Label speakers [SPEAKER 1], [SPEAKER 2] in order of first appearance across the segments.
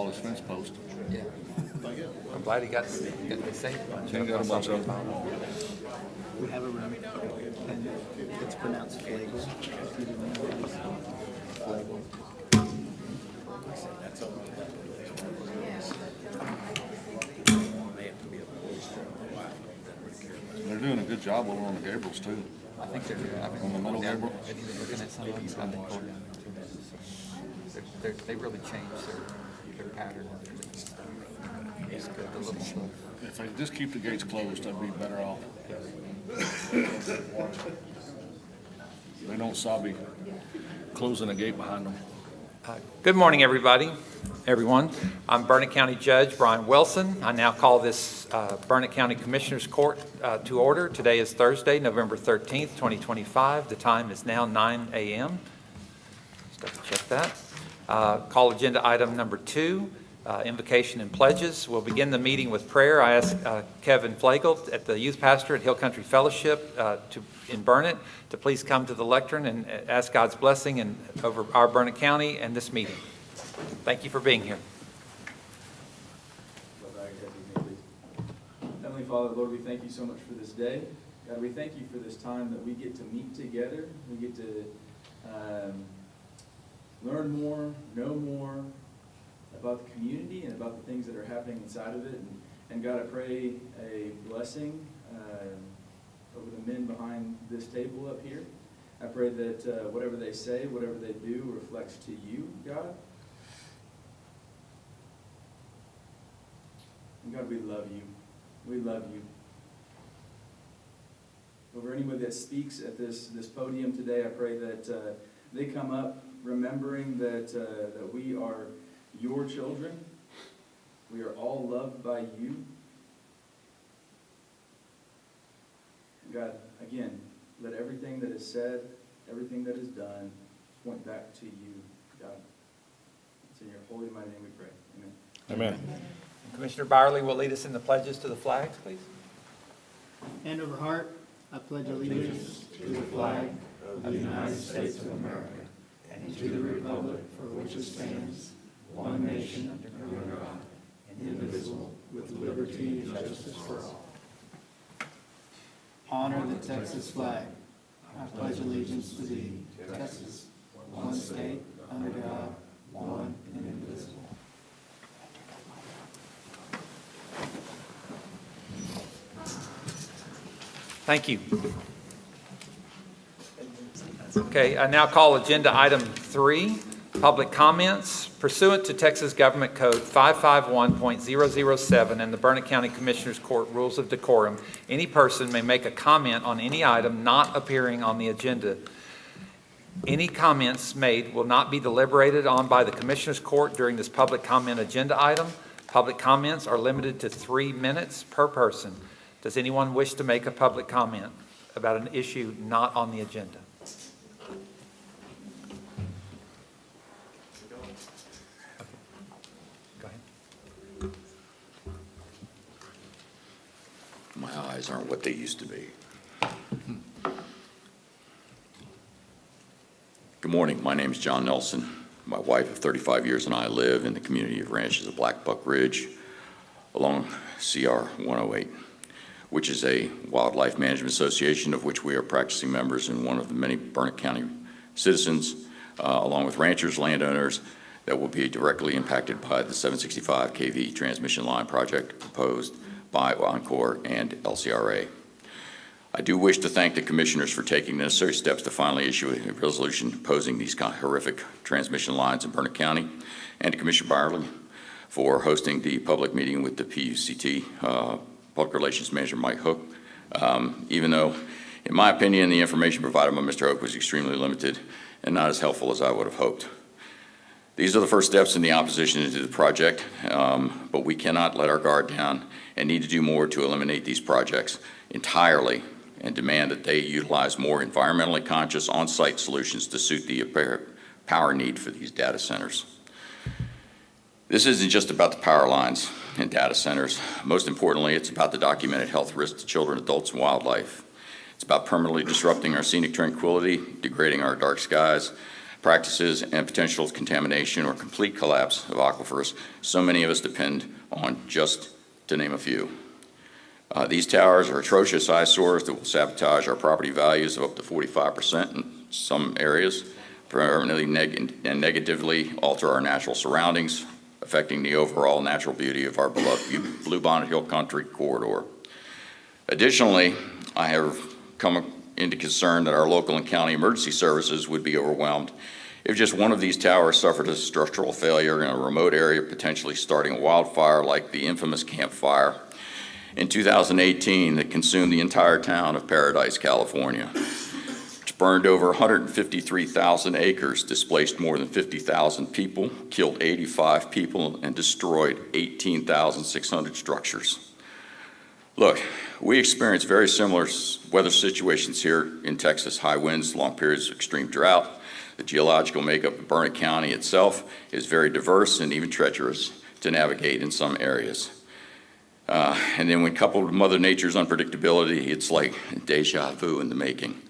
[SPEAKER 1] all his fence posts.
[SPEAKER 2] Yeah. I'm glad he got the safe bunch.
[SPEAKER 1] He got a bunch of them.
[SPEAKER 3] We have a room, and it's pronounced Flagle. If you didn't know, it's Flagle.
[SPEAKER 1] They're doing a good job over on the Gabriels too.
[SPEAKER 2] I think they're
[SPEAKER 1] On the middle Gabriel?
[SPEAKER 2] looking at some of them on the court down there too. They really changed their pattern. It's good. The little stuff.
[SPEAKER 1] If they just keep the gates closed, I'd be better off. They don't sobby closing a gate behind them.
[SPEAKER 2] Good morning, everyone. I'm Burnett County Judge Brian Wilson. I now call this Burnett County Commissioners Court to order. Today is Thursday, November 13th, 2025. The time is now 9 a.m. Just have to check that. Call agenda item number 2, invocation and pledges. We'll begin the meeting with prayer. I ask Kevin Flagle, at the youth pastor at Hill Country Fellowship in Burnett, to please come to the lectern and ask God's blessing over our Burnett County and this meeting. Thank you for being here.
[SPEAKER 4] Heavenly Father, Lord, we thank you so much for this day. God, we thank you for this time that we get to meet together. We get to learn more, know more about the community and about the things that are happening inside of it. And God, I pray a blessing over the men behind this table up here. I pray that whatever they say, whatever they do, reflects to you, God. And God, we love you. We love you. Over anybody that speaks at this podium today, I pray that they come up remembering that we are your children. We are all loved by you. God, again, let everything that is said, everything that is done, point back to you, God. It's in your holy mighty name we pray. Amen.
[SPEAKER 1] Amen.
[SPEAKER 2] Commissioner Byerly will lead us in the pledges to the flags, please.
[SPEAKER 3] Hand over heart, I pledge allegiance to the flag of the United States of America and to the republic for which it stands, one nation under God, indivisible, with liberty and justice for all. Honor the Texas flag. I pledge allegiance to thee, Texas, one state, under God, one and indivisible.
[SPEAKER 2] Thank you. Okay, I now call agenda item 3, public comments. Pursuant to Texas Government Code 551.007 and the Burnett County Commissioners Court Rules of Decorum, any person may make a comment on any item not appearing on the agenda. Any comments made will not be deliberated on by the Commissioners Court during this public comment agenda item. Public comments are limited to 3 minutes per person. Does anyone wish to make a public comment about an issue not on the agenda? Go ahead.
[SPEAKER 5] My eyes aren't what they used to be. Good morning. My name is John Nelson. My wife of 35 years and I live in the community of ranches of Black Buck Ridge along CR 108, which is a wildlife management association of which we are practicing members and one of the many Burnett County citizens, along with ranchers, landowners, that will be directly impacted by the 765 kV transmission line project proposed by Encore and LCRA. I do wish to thank the commissioners for taking the necessary steps to finally issue a resolution opposing these kind of horrific transmission lines in Burnett County, and to Commissioner Byerly for hosting the public meeting with the PUCT Public Relations Manager Mike Hook. Even though, in my opinion, the information provided by Mr. Hook was extremely limited and not as helpful as I would have hoped. These are the first steps in the opposition to the project, but we cannot let our guard down and need to do more to eliminate these projects entirely and demand that they utilize more environmentally conscious on-site solutions to suit the power need for these data centers. This isn't just about the power lines and data centers. Most importantly, it's about the documented health risks to children, adults, and wildlife. It's about permanently disrupting our scenic tranquility, degrading our dark skies, practices and potential contamination or complete collapse of aquifers so many of us depend on, just to name a few. These towers are atrocious eyesores that will sabotage our property values of up to 45% in some areas, permanently and negatively alter our natural surroundings, affecting the overall natural beauty of our beloved Bluebonnet Hill Country corridor. Additionally, I have come into concern that our local and county emergency services would be overwhelmed if just one of these towers suffered a structural failure in a remote area, potentially starting a wildfire like the infamous Camp Fire in 2018 that consumed the entire town of Paradise, California, which burned over 153,000 acres, displaced more than 50,000 people, killed 85 people, and destroyed 18,600 structures. Look, we experience very similar weather situations here in Texas: high winds, long periods of extreme drought. The geological makeup of Burnett County itself is very diverse and even treacherous to navigate in some areas. And then when coupled with Mother Nature's unpredictability, it's like deja vu in the making.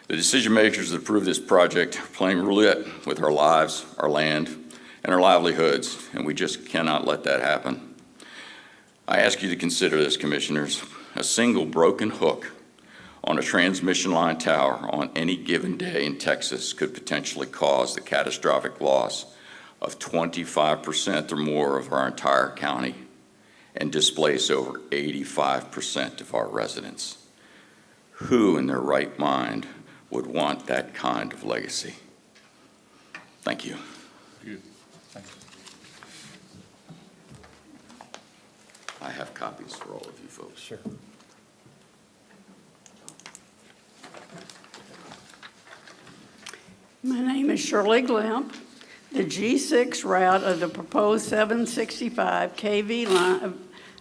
[SPEAKER 5] The decision makers that approve this project are playing roulette with our lives, our land, and our livelihoods, and we just cannot let that happen. I ask you to consider this, Commissioners. A single broken hook on a transmission line tower on any given day in Texas could potentially cause the catastrophic loss of 25% or more of our entire county and displace over 85% of our residents. Who in their right mind would want that kind of legacy? Thank you. I have copies for all of you folks.
[SPEAKER 2] Sure.
[SPEAKER 6] My name is Shirley Glimp. The G6 route of the proposed 765 kV line,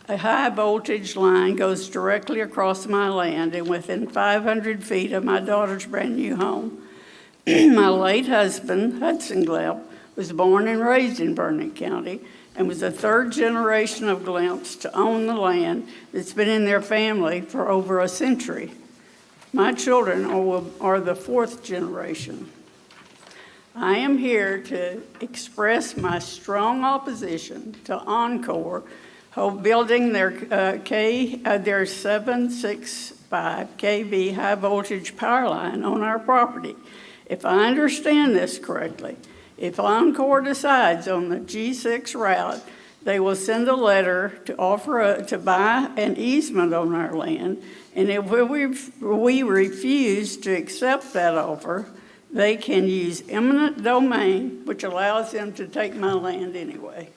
[SPEAKER 6] a high voltage line, goes directly across my land and within 500 feet of my daughter's brand new home. My late husband, Hudson Glimp, was born and raised in Burnett County and was the third generation of Glimps to own the land that's been in their family for over a century. My children are the fourth generation. I am here to express my strong opposition to Encore building their 765 kV high voltage power line on our property. If I understand this correctly, if Encore decides on the G6 route, they will send a letter to offer to buy an easement on our land, and if we refuse to accept that offer, they can use eminent domain, which allows them to take my land anyway.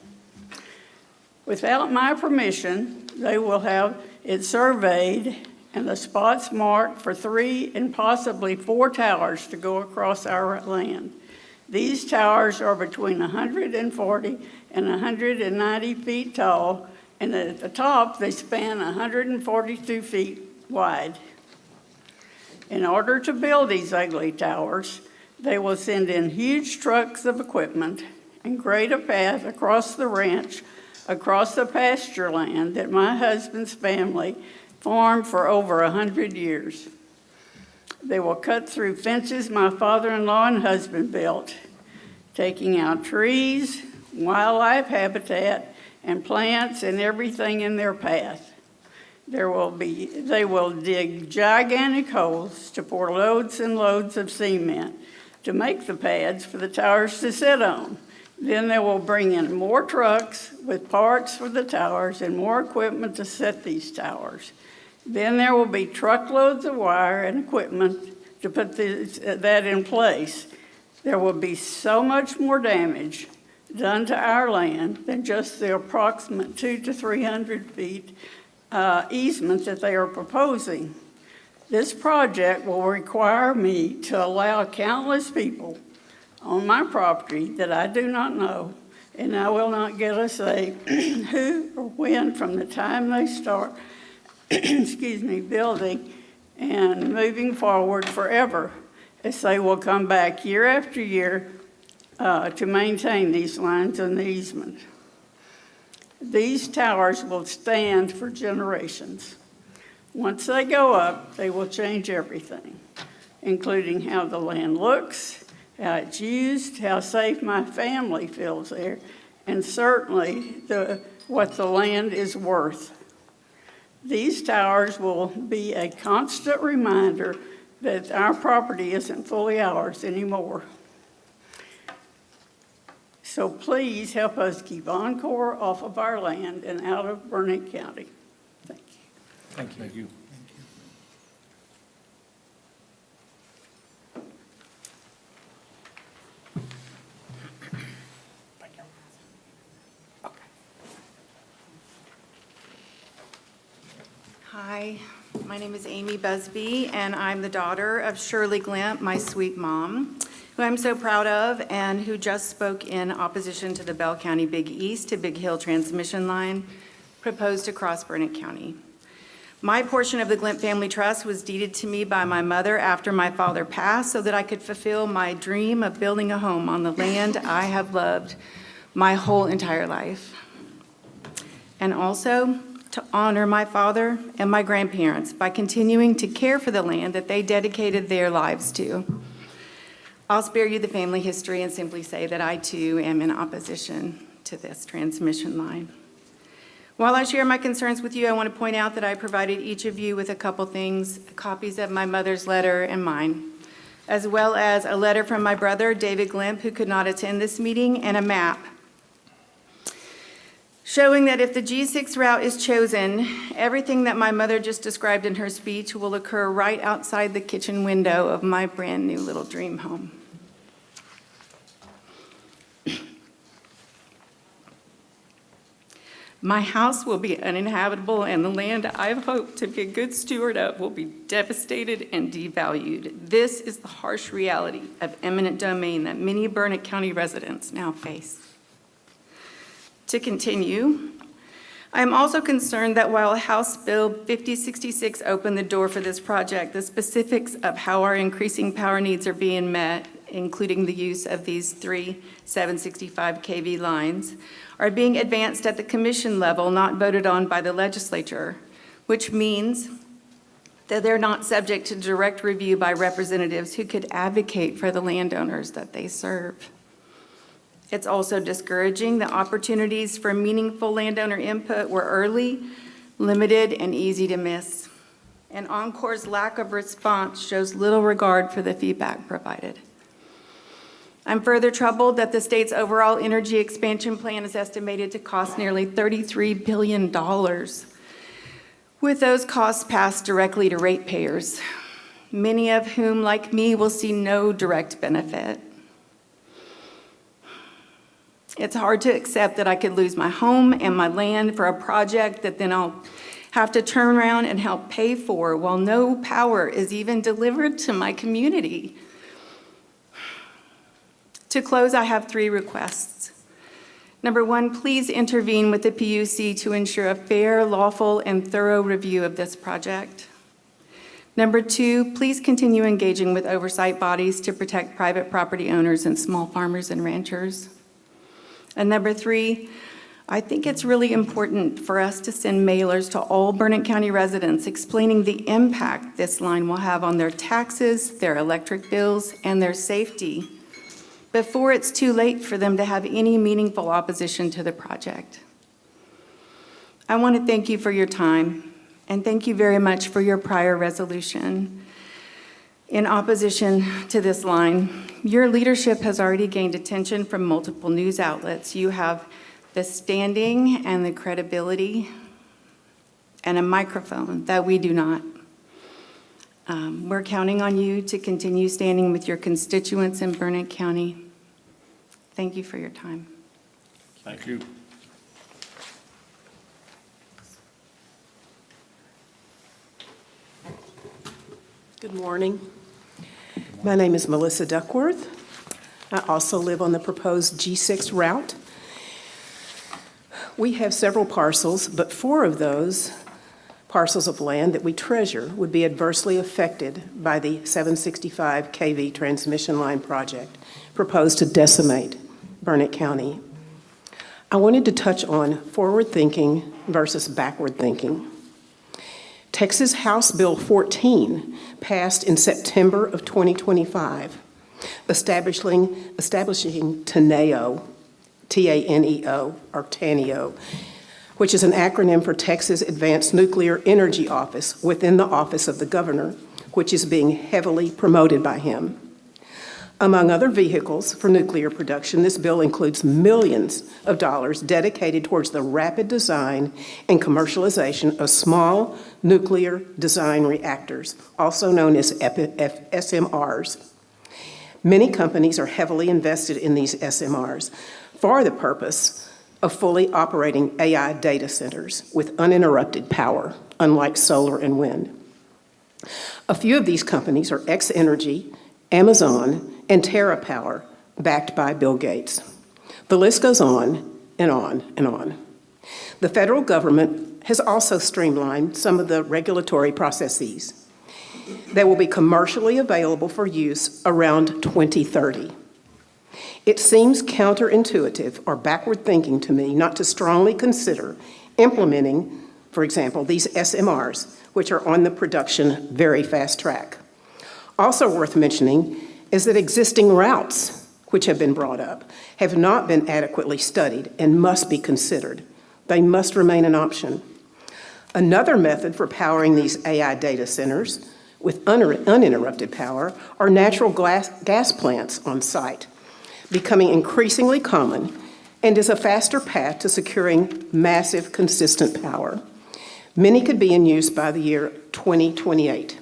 [SPEAKER 6] Without my permission, they will have it surveyed and the spots marked for 3 and possibly 4 towers to go across our land. These towers are between 140 and 190 feet tall, and at the top, they span 142 feet wide. In order to build these ugly towers, they will send in huge trucks of equipment and grade a path across the ranch, across the pasture land that my husband's family farmed for over 100 years. They will cut through fences my father-in-law and husband built, taking out trees, wildlife habitat, and plants and everything in their path. They will dig gigantic holes to pour loads and loads of cement to make the pads for the towers to sit on. Then they will bring in more trucks with parts for the towers and more equipment to set these towers. Then there will be truckloads of wire and equipment to put that in place. There will be so much more damage done to our land than just the approximate 200 to 300 feet easement that they are proposing. This project will require me to allow countless people on my property that I do not know, and I will not get a say who or when from the time they start building and moving forward forever, as they will come back year after year to maintain these lines and the easement. These towers will stand for generations. Once they go up, they will change everything, including how the land looks, how it's used, how safe my family feels there, and certainly what the land is worth. These towers will be a constant reminder that our property isn't fully ours anymore. So please help us keep Encore off of our land and out of Burnett County. Thank you.
[SPEAKER 2] Thank you.
[SPEAKER 1] Thank you.
[SPEAKER 7] Hi, my name is Amy Busby, and I'm the daughter of Shirley Glimp, my sweet mom, who I'm so proud of, and who just spoke in opposition to the Bell County Big East to Big Hill transmission line proposed across Burnett County. My portion of the Glimp Family Trust was deeded to me by my mother after my father passed so that I could fulfill my dream of building a home on the land I have loved my whole entire life. And also, to honor my father and my grandparents by continuing to care for the land that they dedicated their lives to. I'll spare you the family history and simply say that I too am in opposition to this transmission line. While I share my concerns with you, I want to point out that I provided each of you with a couple things, copies of my mother's letter and mine, as well as a letter from my brother, David Glimp, who could not attend this meeting, and a map showing that if the G6 route is chosen, everything that my mother just described in her speech will occur right outside the kitchen window of my brand-new little dream home. My house will be uninhabitable, and the land I've hoped to be a good steward of will be devastated and devalued. This is the harsh reality of eminent domain that many Burnett County residents now face. To continue, I am also concerned that while House Bill 5066 opened the door for this project, the specifics of how our increasing power needs are being met, including the use of these 3 765 kV lines, are being advanced at the commission level, not voted on by the legislature, which means that they're not subject to direct review by representatives who could advocate for the landowners that they serve. It's also discouraging. The opportunities for meaningful landowner input were early, limited, and easy to miss. And Encore's lack of response shows little regard for the feedback provided. I'm further troubled that the state's overall energy expansion plan is estimated to cost nearly $33 billion, with those costs passed directly to ratepayers, many of whom, like me, will see no direct benefit. It's hard to accept that I could lose my home and my land for a project that then I'll have to turn around and help pay for while no power is even delivered to my community. To close, I have 3 requests. Number 1, please intervene with the PUC to ensure a fair, lawful, and thorough review of this project. Number 2, please continue engaging with oversight bodies to protect private property owners and small farmers and ranchers. And number 3, I think it's really important for us to send mailers to all Burnett County residents explaining the impact this line will have on their taxes, their electric bills, and their safety before it's too late for them to have any meaningful opposition to the project. I want to thank you for your time, and thank you very much for your prior resolution in opposition to this line. Your leadership has already gained attention from multiple news outlets. You have the standing and the credibility and a microphone that we do not. We're counting on you to continue standing with your constituents in Burnett County. Thank you for your time.
[SPEAKER 1] Thank you.
[SPEAKER 8] Good morning. My name is Melissa Duckworth. I also live on the proposed G6 route. We have several parcels, but 4 of those parcels of land that we treasure would be adversely affected by the 765 kV transmission line project proposed to decimate Burnett County. I wanted to touch on forward thinking versus backward thinking. Texas House Bill 14 passed in September of 2025 establishing TANEO, T-A-N-E-O, or TANEO, which is an acronym for Texas Advanced Nuclear Energy Office within the Office of the Governor, which is being heavily promoted by him. Among other vehicles for nuclear production, this bill includes millions of dollars dedicated towards the rapid design and commercialization of small nuclear design reactors, also known as SMRs. Many companies are heavily invested in these SMRs for the purpose of fully operating AI data centers with uninterrupted power, unlike solar and wind. A few of these companies are X-Energy, Amazon, and TerraPower, backed by Bill Gates. The list goes on and on and on. The federal government has also streamlined some of the regulatory processes that will be commercially available for use around 2030. It seems counterintuitive or backward thinking to me not to strongly consider implementing, for example, these SMRs, which are on the production very fast track. Also worth mentioning is that existing routes, which have been brought up, have not been adequately studied and must be considered. They must remain an option. Another method for powering these AI data centers with uninterrupted power are natural gas plants on site, becoming increasingly common and is a faster path to securing massive, consistent power. Many could be in use by the year 2028.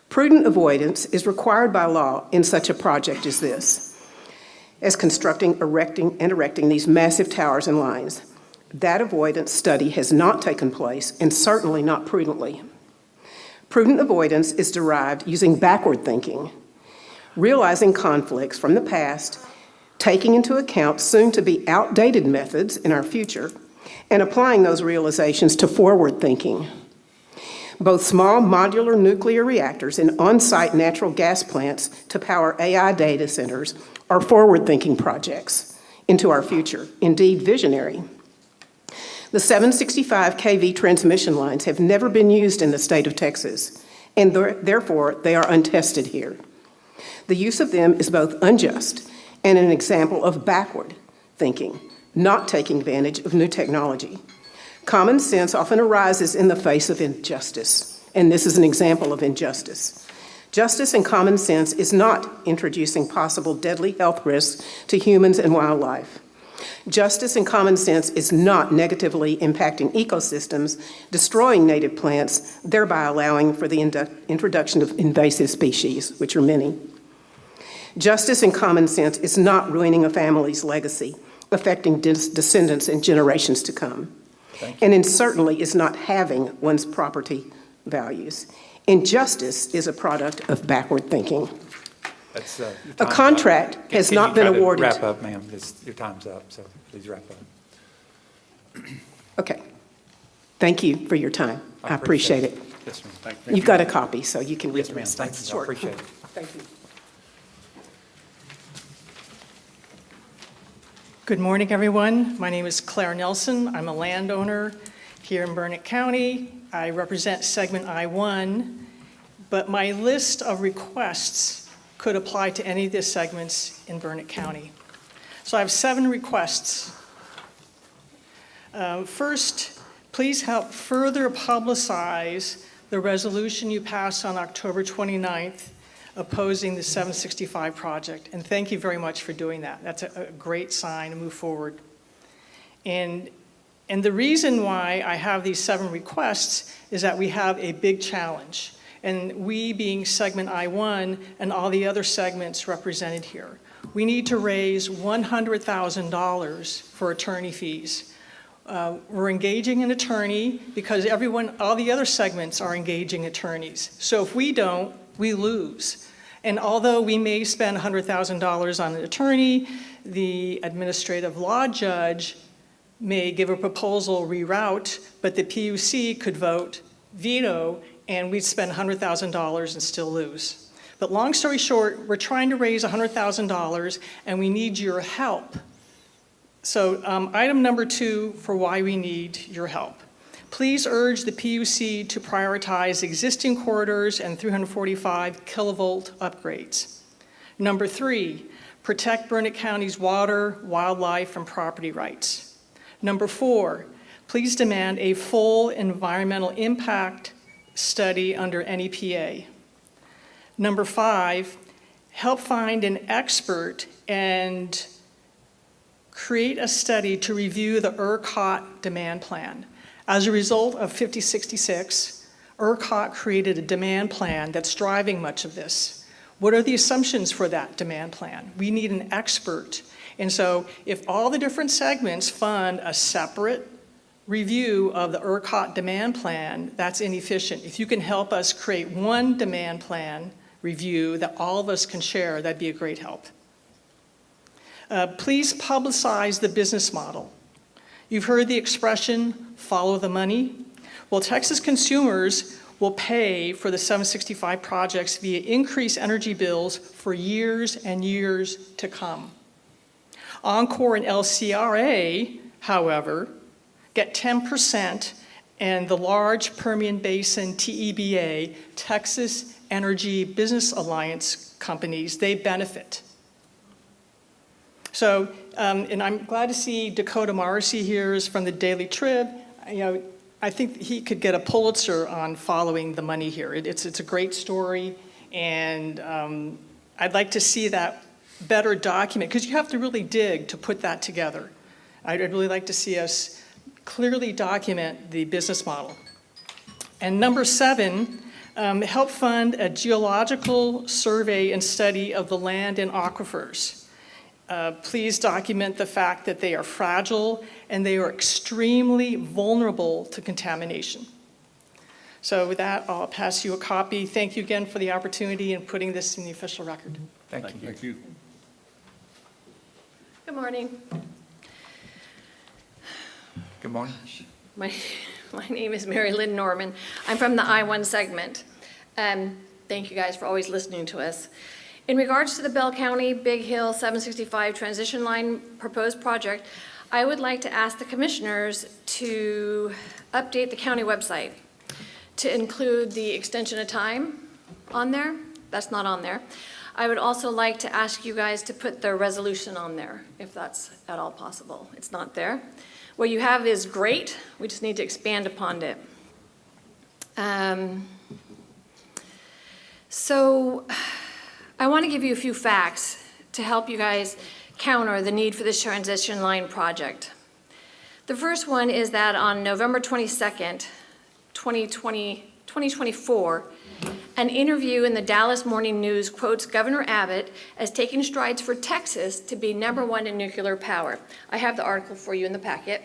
[SPEAKER 8] Prudent avoidance is required by law in such a project as this, as constructing, erecting these massive towers and lines. That avoidance study has not taken place, and certainly not prudently. Prudent avoidance is derived using backward thinking, realizing conflicts from the past, taking into account soon-to-be outdated methods in our future, and applying those realizations to forward thinking. Both small modular nuclear reactors and on-site natural gas plants to power AI data centers are forward-thinking projects into our future, indeed visionary. The 765 kV transmission lines have never been used in the state of Texas, and therefore they are untested here. The use of them is both unjust and an example of backward thinking, not taking advantage of new technology. Common sense often arises in the face of injustice, and this is an example of injustice. Justice and common sense is not introducing possible deadly health risks to humans and wildlife. Justice and common sense is not negatively impacting ecosystems, destroying native plants, thereby allowing for the introduction of invasive species, which are many. Justice and common sense is not ruining a family's legacy, affecting descendants and generations to come. And it certainly is not having one's property values. Injustice is a product of backward thinking.
[SPEAKER 2] That's,
[SPEAKER 8] A contract has not been awarded.
[SPEAKER 2] Wrap up, ma'am. Your time's up, so please wrap up.
[SPEAKER 8] Okay. Thank you for your time. I appreciate it.
[SPEAKER 2] Yes, ma'am.
[SPEAKER 8] You've got a copy, so you can read
[SPEAKER 2] Yes,
[SPEAKER 8] the
[SPEAKER 2] ma'am.
[SPEAKER 8] rest.
[SPEAKER 2] Thank you. I
[SPEAKER 8] Sure.
[SPEAKER 2] appreciate it.
[SPEAKER 8] Thank you.
[SPEAKER 9] Good morning, everyone. My name is Claire Nelson. I'm a landowner here in Burnett County. I represent segment I-1, but my list of requests could apply to any of the segments in Burnett County. So I have 7 requests. First, please help further publicize the resolution you passed on October 29th opposing the 765 project. And thank you very much for doing that. That's a great sign to move forward. And the reason why I have these 7 requests is that we have a big challenge. And we, being segment I-1 and all the other segments represented here, we need to raise $100,000 for attorney fees. We're engaging an attorney because all the other segments are engaging attorneys. So if we don't, we lose. And although we may spend $100,000 on an attorney, the administrative law judge may give a proposal reroute, but the PUC could vote veto, and we'd spend $100,000 and still lose. But long story short, we're trying to raise $100,000, and we need your help. So item number 2 for why we need your help. Please urge the PUC to prioritize existing corridors and 345 kilovolt upgrades. Number 3, protect Burnett County's water, wildlife, and property rights. Number 4, please demand a full environmental impact study under NEPA. Number 5, help find an expert and create a study to review the ERCOT demand plan. As a result of 5066, ERCOT created a demand plan that's driving much of this. What are the assumptions for that demand plan? We need an expert. And so if all the different segments fund a separate review of the ERCOT demand plan, that's inefficient. If you can help us create one demand plan review that all of us can share, that'd be a great help. Please publicize the business model. You've heard the expression, follow the money. Well, Texas consumers will pay for the 765 projects via increased energy bills for years and years to come. Oncor and LCRA, however, get 10%, and the large Permian Basin TEBA, Texas Energy Business Alliance companies, they benefit. So, and I'm glad to see Dakota Marcy here is from the Daily Trib. You know, I think he could get a Pulitzer on following the money here. It's a great story, and I'd like to see that better document, because you have to really dig to put that together. I'd really like to see us clearly document the business model. And number 7, help fund a geological survey and study of the land and aquifers. Please document the fact that they are fragile and they are extremely vulnerable to contamination. So with that, I'll pass you a copy. Thank you again for the opportunity in putting this in the official record.
[SPEAKER 2] Thank you.
[SPEAKER 1] Thank you.
[SPEAKER 10] Good morning.
[SPEAKER 2] Good morning.
[SPEAKER 10] My name is Mary Lynn Norman. I'm from the I-1 segment. Thank you guys for always listening to us. In regards to the Bell County Big Hill 765 transition line proposed project, I would like to ask the commissioners to update the county website to include the extension of time on there. That's not on there. I would also like to ask you guys to put the resolution on there, if that's at all possible. It's not there. What you have is great. We just need to expand upon it. So I want to give you a few facts to help you guys counter the need for this transition line project. The first one is that on November 22nd, 2024, an interview in the Dallas Morning News quotes Governor Abbott as taking strides for Texas to be #1 in nuclear power. I have the article for you in the packet.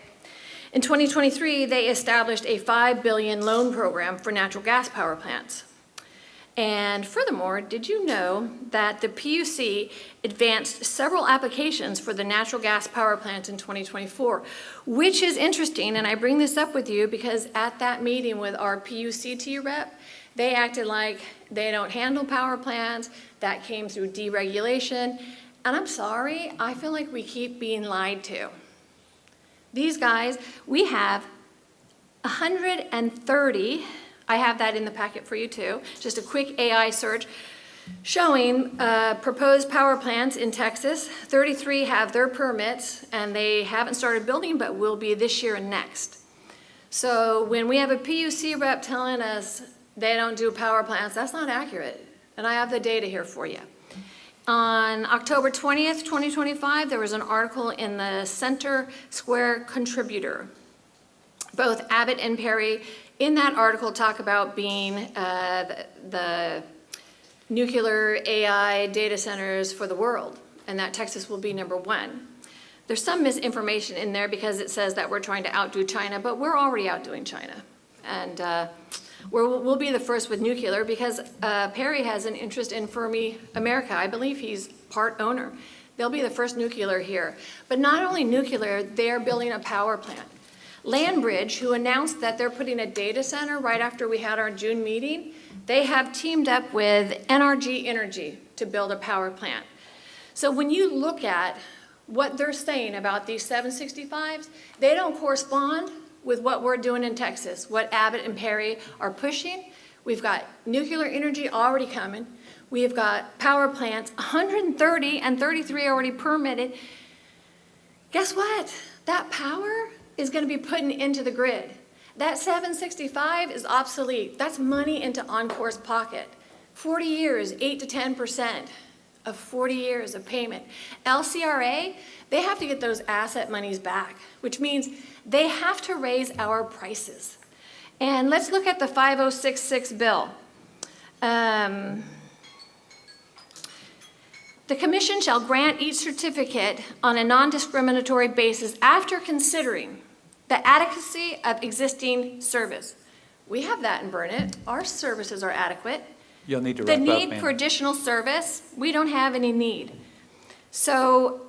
[SPEAKER 10] In 2023, they established a $5 billion loan program for natural gas power plants. And furthermore, did you know that the PUC advanced several applications for the natural gas power plants in 2024, which is interesting, and I bring this up with you because at that meeting with our PUCT rep, they acted like they don't handle power plants, that came through deregulation, and I'm sorry, I feel like we keep being lied to. These guys, we have 130, I have that in the packet for you too, just a quick AI search showing proposed power plants in Texas. 33 have their permits and they haven't started building, but will be this year and next. So when we have a PUC rep telling us they don't do power plants, that's not accurate. And I have the data here for you. On October 20th, 2025, there was an article in the Center Square Contributor. Both Abbott and Perry in that article talk about being the nuclear AI data centers for the world, and that Texas will be #1. There's some misinformation in there because it says that we're trying to outdo China, but we're already outdoing China. And we'll be the first with nuclear because Perry has an interest in Fermi America. I believe he's part owner. They'll be the first nuclear here. But not only nuclear, they're building a power plant. Landbridge, who announced that they're putting a data center right after we had our June meeting, they have teamed up with NRG Energy to build a power plant. So when you look at what they're saying about these 765s, they don't correspond with what we're doing in Texas, what Abbott and Perry are pushing. We've got nuclear energy already coming. We have got power plants, 130 and 33 already permitted. Guess what? That power is going to be put into the grid. That 765 is obsolete. That's money into Encore's pocket. 40 years, 8 to 10% of 40 years of payment. LCRA, they have to get those asset monies back, which means they have to raise our prices. And let's look at the 5066 bill. The commission shall grant each certificate on a non-discriminatory basis after considering the adequacy of existing service. We have that in Burnett. Our services are adequate.
[SPEAKER 2] You'll need to
[SPEAKER 10] The
[SPEAKER 2] wrap up,
[SPEAKER 10] need
[SPEAKER 2] ma'am.
[SPEAKER 10] for additional service, we don't have any need. So,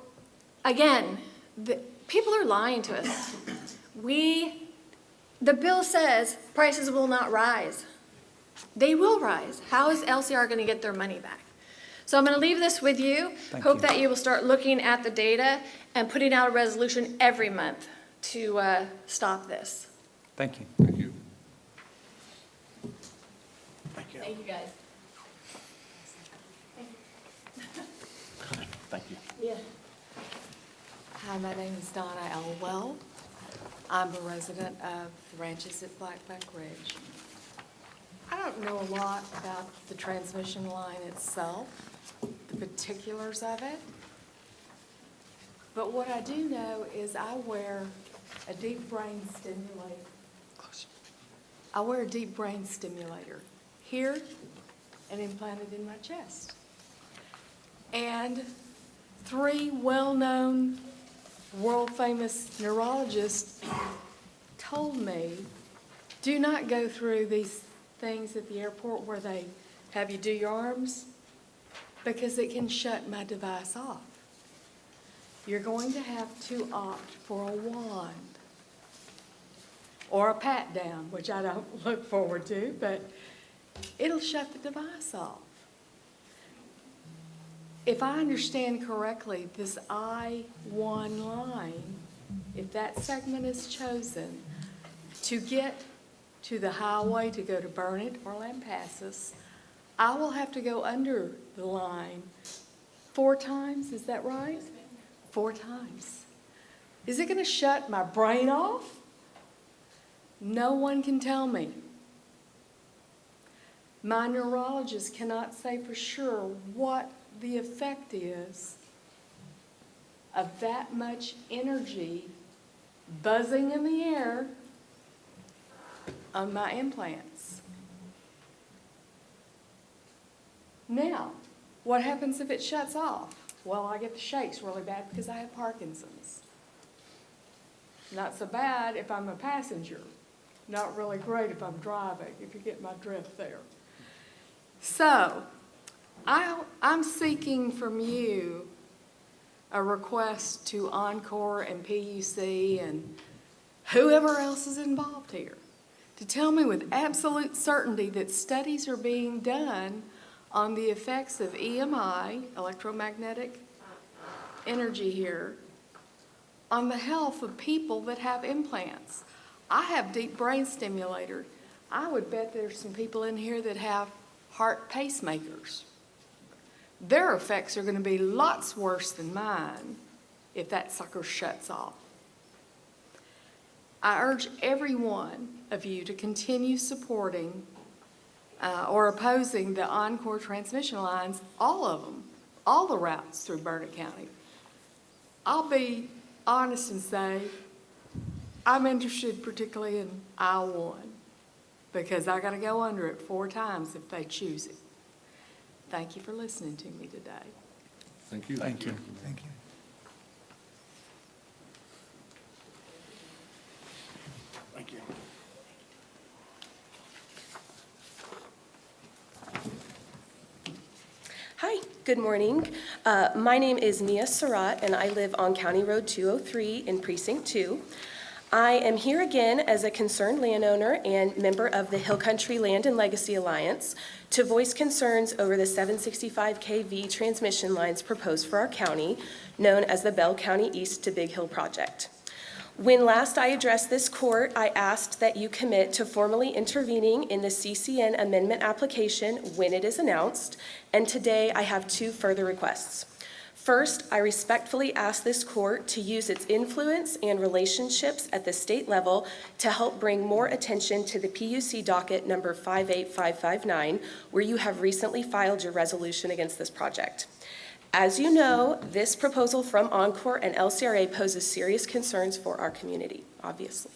[SPEAKER 10] again, people are lying to us. The bill says prices will not rise. They will rise. How is LCR going to get their money back? So I'm going to leave this with you.
[SPEAKER 2] Thank
[SPEAKER 10] Hope
[SPEAKER 2] you.
[SPEAKER 10] that you will start looking at the data and putting out a resolution every month to stop this.
[SPEAKER 2] Thank you.
[SPEAKER 1] Thank you.
[SPEAKER 10] Thank you, guys.
[SPEAKER 1] Thank you.
[SPEAKER 10] Yeah.
[SPEAKER 11] Hi, my name is Donna Elwell. I'm a resident of the ranches at Black Buck Ridge. I don't know a lot about the transmission line itself, the particulars of it, but what I do know is I wear a deep brain stimulator. I wear a deep brain stimulator here and implanted in my chest. And 3 well-known, world-famous neurologists told me, do not go through these things at the airport where they have you do your arms, because it can shut my device off. You're going to have to opt for a wand or a pat down, which I don't look forward to, but it'll shut the device off. If I understand correctly, this I-1 line, if that segment is chosen to get to the highway to go to Burnett or Lampasas, I will have to go under the line 4 times, is that right? 4 times. Is it going to shut my brain off? No one can tell me. My neurologist cannot say for sure what the effect is of that much energy buzzing in the air on my implants. Now, what happens if it shuts off? Well, I get the shakes really bad because I have Parkinson's. Not so bad if I'm a passenger. Not really great if I'm driving, if you get my drift there. So, I'm seeking from you a request to Encore and PUC and whoever else is involved here to tell me with absolute certainty that studies are being done on the effects of EMI, electromagnetic energy here, on the health of people that have implants. I have deep brain stimulator. I would bet there's some people in here that have heart pacemakers. Their effects are going to be lots worse than mine if that sucker shuts off. I urge every one of you to continue supporting or opposing the Encore transmission lines, all of them, all the routes through Burnett County. I'll be honest and say I'm interested particularly in I-1 because I got to go under it 4 times if they choose it. Thank you for listening to me today.
[SPEAKER 1] Thank you.
[SPEAKER 2] Thank you.
[SPEAKER 3] Thank you.
[SPEAKER 1] Thank you.
[SPEAKER 12] Hi, good morning. My name is Mia Surratt, and I live on County Road 203 in Precinct 2. I am here again as a concerned landowner and member of the Hill Country Land and Legacy Alliance to voice concerns over the 765 kV transmission lines proposed for our county, known as the Bell County East to Big Hill Project. When last I addressed this court, I asked that you commit to formally intervening in the CCN amendment application when it is announced, and today I have two further requests. First, I respectfully ask this court to use its influence and relationships at the state level to help bring more attention to the PUC docket number 58559, where you have recently filed your resolution against this project. As you know, this proposal from Encore and LCRA poses serious concerns for our community, obviously.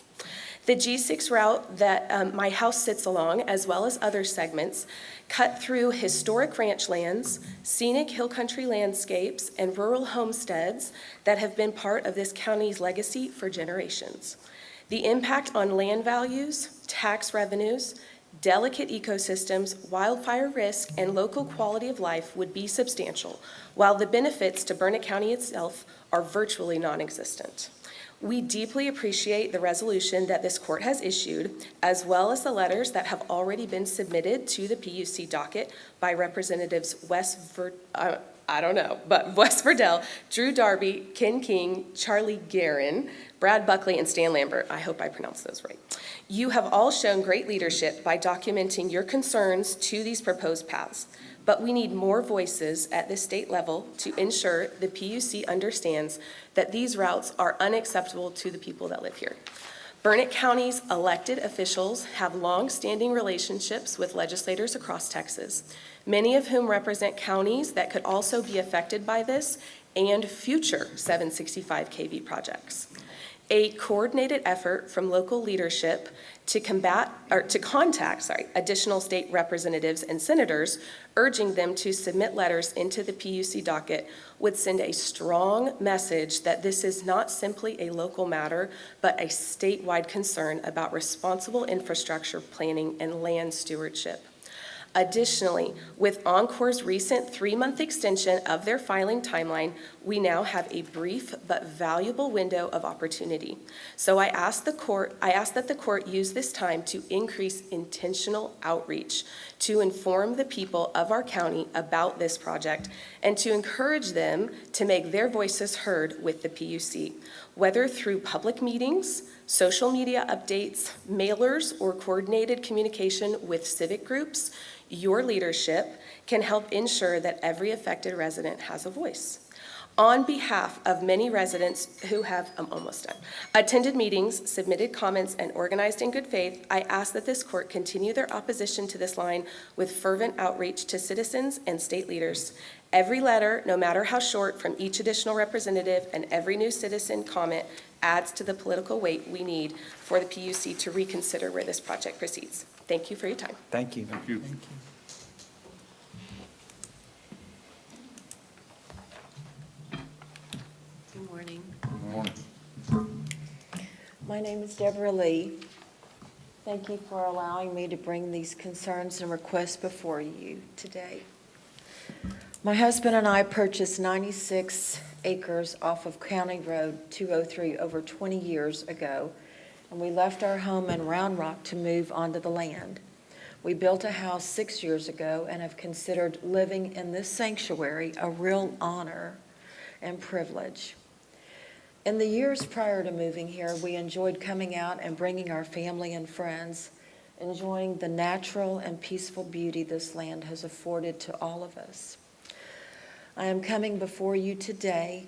[SPEAKER 12] The G6 route that my house sits along, as well as other segments, cut through historic ranch lands, scenic hill country landscapes, and rural homesteads that have been part of this county's legacy for generations. The impact on land values, tax revenues, delicate ecosystems, wildfire risk, and local quality of life would be substantial, while the benefits to Burnett County itself are virtually non-existent. We deeply appreciate the resolution that this court has issued, as well as the letters that have already been submitted to the PUC docket by Representatives Wes Verdell, Drew Darby, Ken King, Charlie Guerin, Brad Buckley, and Stan Lambert. I hope I pronounced those right. You have all shown great leadership by documenting your concerns to these proposed paths, but we need more voices at the state level to ensure the PUC understands that these routes are unacceptable to the people that live here. Burnett County's elected officials have long-standing relationships with legislators across Texas, many of whom represent counties that could also be affected by this and future 765 kV projects. A coordinated effort from local leadership to contact additional state representatives and senators, urging them to submit letters into the PUC docket would send a strong message that this is not simply a local matter, but a statewide concern about responsible infrastructure planning and land stewardship. Additionally, with Encore's recent 3-month extension of their filing timeline, we now have a brief but valuable window of opportunity. So I ask that the court use this time to increase intentional outreach, to inform the people of our county about this project, and to encourage them to make their voices heard with the PUC, whether through public meetings, social media updates, mailers, or coordinated communication with civic groups. Your leadership can help ensure that every affected resident has a voice. On behalf of many residents who have, attended meetings, submitted comments, and organized in good faith, I ask that this court continue their opposition to this line with fervent outreach to citizens and state leaders. Every letter, no matter how short, from each additional representative and every new citizen comment adds to the political weight we need for the PUC to reconsider where this project proceeds. Thank you for your time.
[SPEAKER 2] Thank you.
[SPEAKER 1] Thank you.
[SPEAKER 13] Good morning.
[SPEAKER 1] Good morning.
[SPEAKER 13] My name is Deborah Lee. Thank you for allowing me to bring these concerns and requests before you today. My husband and I purchased 96 acres off of County Road 203 over 20 years ago, and we left our home in Round Rock to move onto the land. We built a house 6 years ago and have considered living in this sanctuary a real honor and privilege. In the years prior to moving here, we enjoyed coming out and bringing our family and friends, enjoying the natural and peaceful beauty this land has afforded to all of us. I am coming before you today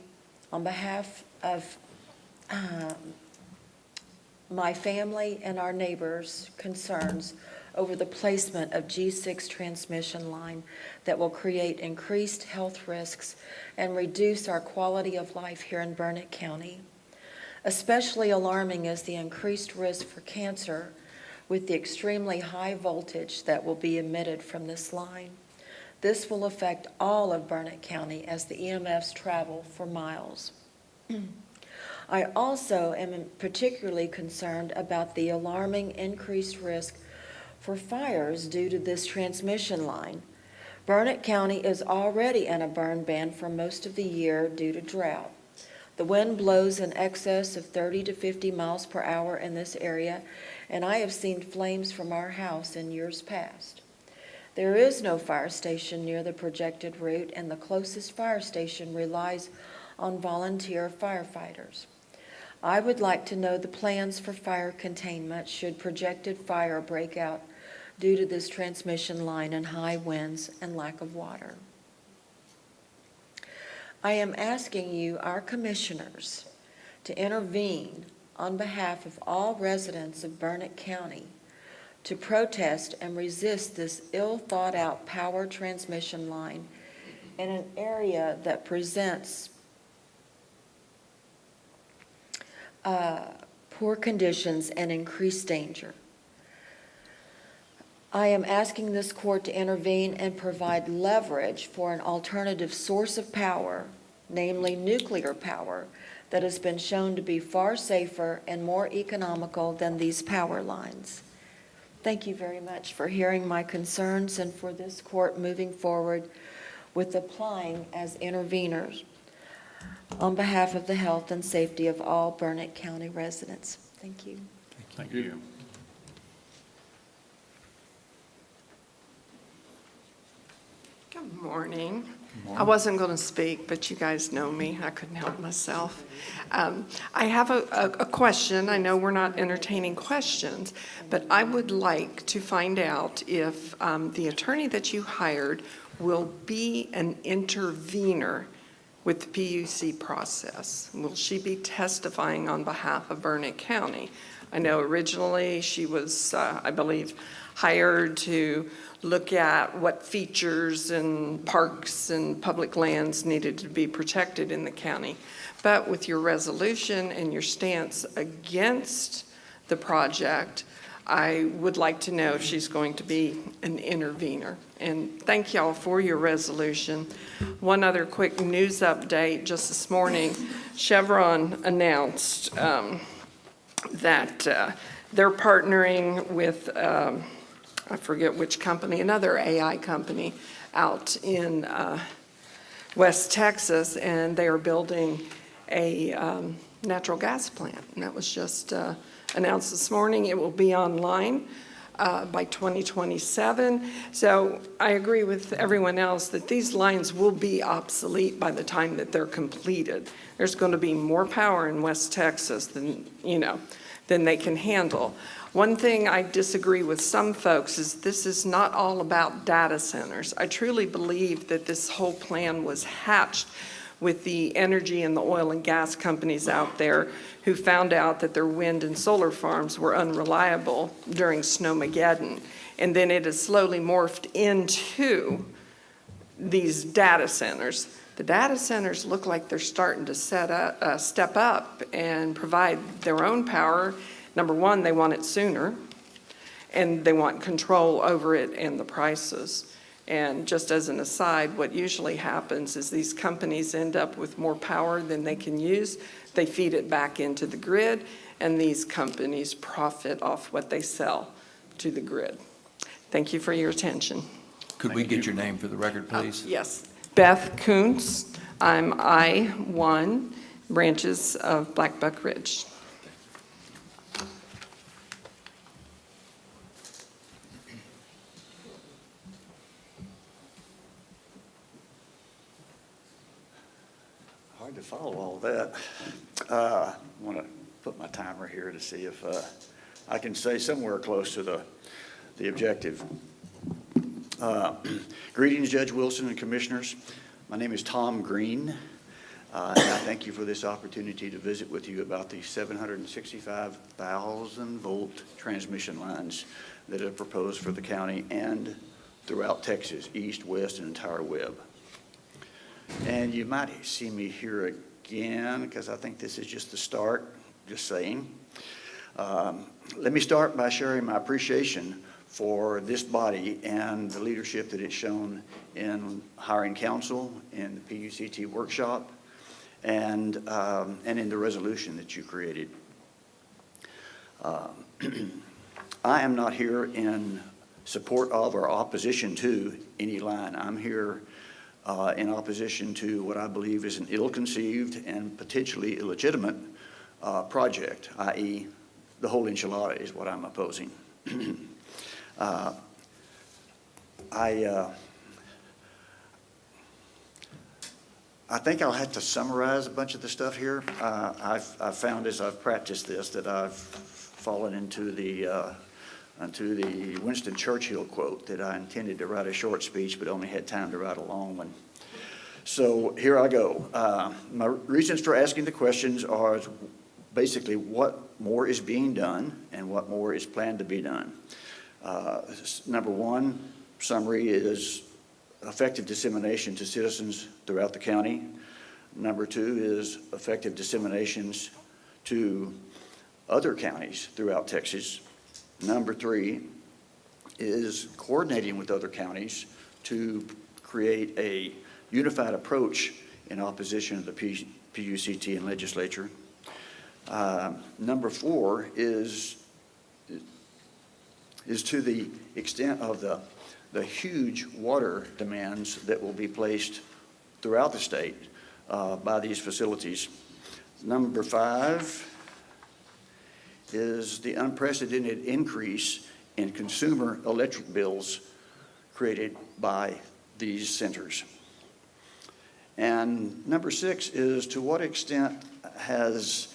[SPEAKER 13] on behalf of my family and our neighbors' concerns over the placement of G6 transmission line that will create increased health risks and reduce our quality of life here in Burnett County. Especially alarming is the increased risk for cancer with the extremely high voltage that will be emitted from this line. This will affect all of Burnett County as the EMFs travel for miles. I also am particularly concerned about the alarming increased risk for fires due to this transmission line. Burnett County is already in a burn ban for most of the year due to drought. The wind blows in excess of 30 to 50 miles per hour in this area, and I have seen flames from our house in years past. There is no fire station near the projected route, and the closest fire station relies on volunteer firefighters. I would like to know the plans for fire containment should projected fire break out due to this transmission line and high winds and lack of water. I am asking you, our commissioners, to intervene on behalf of all residents of Burnett County to protest and resist this ill-thought-out power transmission line in an area that presents poor conditions and increased danger. I am asking this court to intervene and provide leverage for an alternative source of power, namely nuclear power, that has been shown to be far safer and more economical than these power lines. Thank you very much for hearing my concerns and for this court moving forward with applying as interveners on behalf of the health and safety of all Burnett County residents. Thank you.
[SPEAKER 1] Thank you.
[SPEAKER 11] Good morning. I wasn't going to speak, but you guys know me. I couldn't help myself. I have a question. I know we're not entertaining questions, but I would like to find out if the attorney that you hired will be an intervener with the PUC process. Will she be testifying on behalf of Burnett County? I know originally she was, I believe, hired to look at what features and parks and public lands needed to be protected in the county. But with your resolution and your stance against the project, I would like to know if she's going to be an intervener. And thank y'all for your resolution. One other quick news update. Just this morning, Chevron announced that they're partnering with I forget which company, another AI company out in West Texas, and they are building a natural gas plant. And that was just announced this morning. It will be online by 2027. So I agree with everyone else that these lines will be obsolete by the time that they're completed. There's going to be more power in West Texas than they can handle. One thing I disagree with some folks is this is not all about data centers. I truly believe that this whole plan was hatched with the energy and the oil and gas companies out there who found out that their wind and solar farms were unreliable during Snowmageddon. And then it has slowly morphed into these data centers. The data centers look like they're starting to step up and provide their own power. Number one, they want it sooner, and they want control over it and the prices. And just as an aside, what usually happens is these companies end up with more power than they can use. They feed it back into the grid, and these companies profit off what they sell to the grid. Thank you for your attention.
[SPEAKER 2] Could we get your name for the record, please?
[SPEAKER 11] Yes. Beth Kuntz. I'm I-1, branches of Black Buck Ridge.
[SPEAKER 14] Hard to follow all that. I want to put my timer here to see if I can say somewhere close to the objective. Greetings, Judge Wilson and Commissioners. My name is Tom Green, and I thank you for this opportunity to visit with you about the 765,000 volt transmission lines that are proposed for the county and throughout Texas, east, west, and entire web. And you might see me here again, because I think this is just the start, just saying. Let me start by sharing my appreciation for this body and the leadership that it's shown in hiring counsel, in the PUCT workshop, and in the resolution that you created. I am not here in support of or opposition to any line. I'm here in opposition to what I believe is an ill-conceived and potentially illegitimate project, i.e. the whole enchilada is what I'm opposing. I think I'll have to summarize a bunch of the stuff here. I've found as I've practiced this that I've fallen into the Winston Churchill quote that I intended to write a short speech but only had time to write a long one. So here I go. My reasons for asking the questions are basically what more is being done and what more is planned to be done. Number one, summary is effective dissemination to citizens throughout the county. Number two is effective disseminations to other counties throughout Texas. Number three is coordinating with other counties to create a unified approach in opposition of the PUCT and legislature. Number four is to the extent of the huge water demands that will be placed throughout the state by these facilities. Number five is the unprecedented increase in consumer electric bills created by these centers. And number six is to what extent has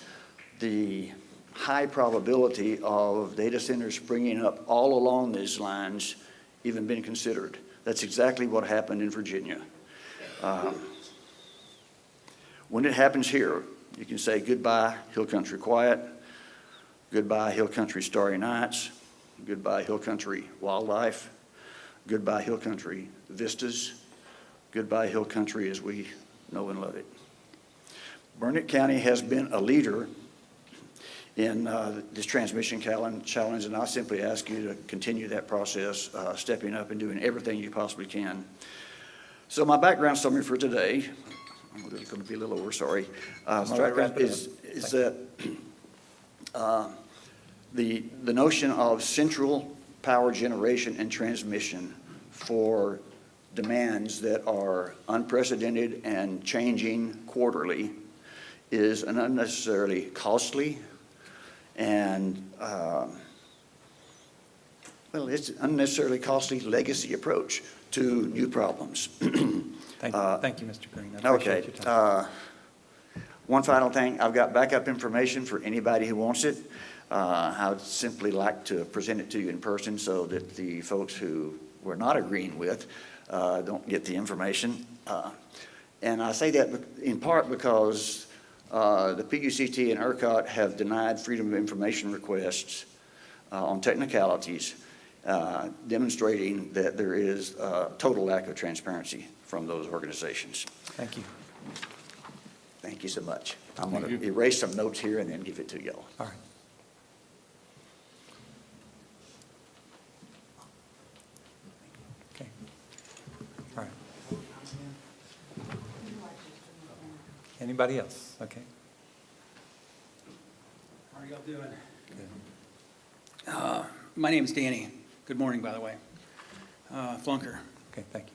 [SPEAKER 14] the high probability of data centers springing up all along these lines even been considered? That's exactly what happened in Virginia. When it happens here, you can say goodbye, Hill Country Quiet, goodbye, Hill Country Starry Nights, goodbye, Hill Country Wildlife, goodbye, Hill Country Vistas, goodbye, Hill Country as we know and love it. Burnett County has been a leader in this transmission challenge, and I simply ask you to continue that process, stepping up and doing everything you possibly can. So my background summary for today, I'm going to be a little over, sorry. My background is that the notion of central power generation and transmission for demands that are unprecedented and changing quarterly is an unnecessarily costly and, well, it's an unnecessarily costly legacy approach to new problems.
[SPEAKER 2] Thank you, Mr. Green. I appreciate your time.
[SPEAKER 14] One final thing, I've got backup information for anybody who wants it. I would simply like to present it to you in person so that the folks who we're not agreeing with don't get the information. And I say that in part because the PUCT and ERCOT have denied freedom of information requests on technicalities, demonstrating that there is a total lack of transparency from those organizations.
[SPEAKER 2] Thank you.
[SPEAKER 14] Thank you so much. I'm going to erase some notes here and then give it to y'all.
[SPEAKER 2] All right. Okay. All right. Anybody else? Okay.
[SPEAKER 15] How are y'all doing?
[SPEAKER 2] Good.
[SPEAKER 15] My name's Danny. Good morning, by the way. Flunker.
[SPEAKER 2] Okay, thank you.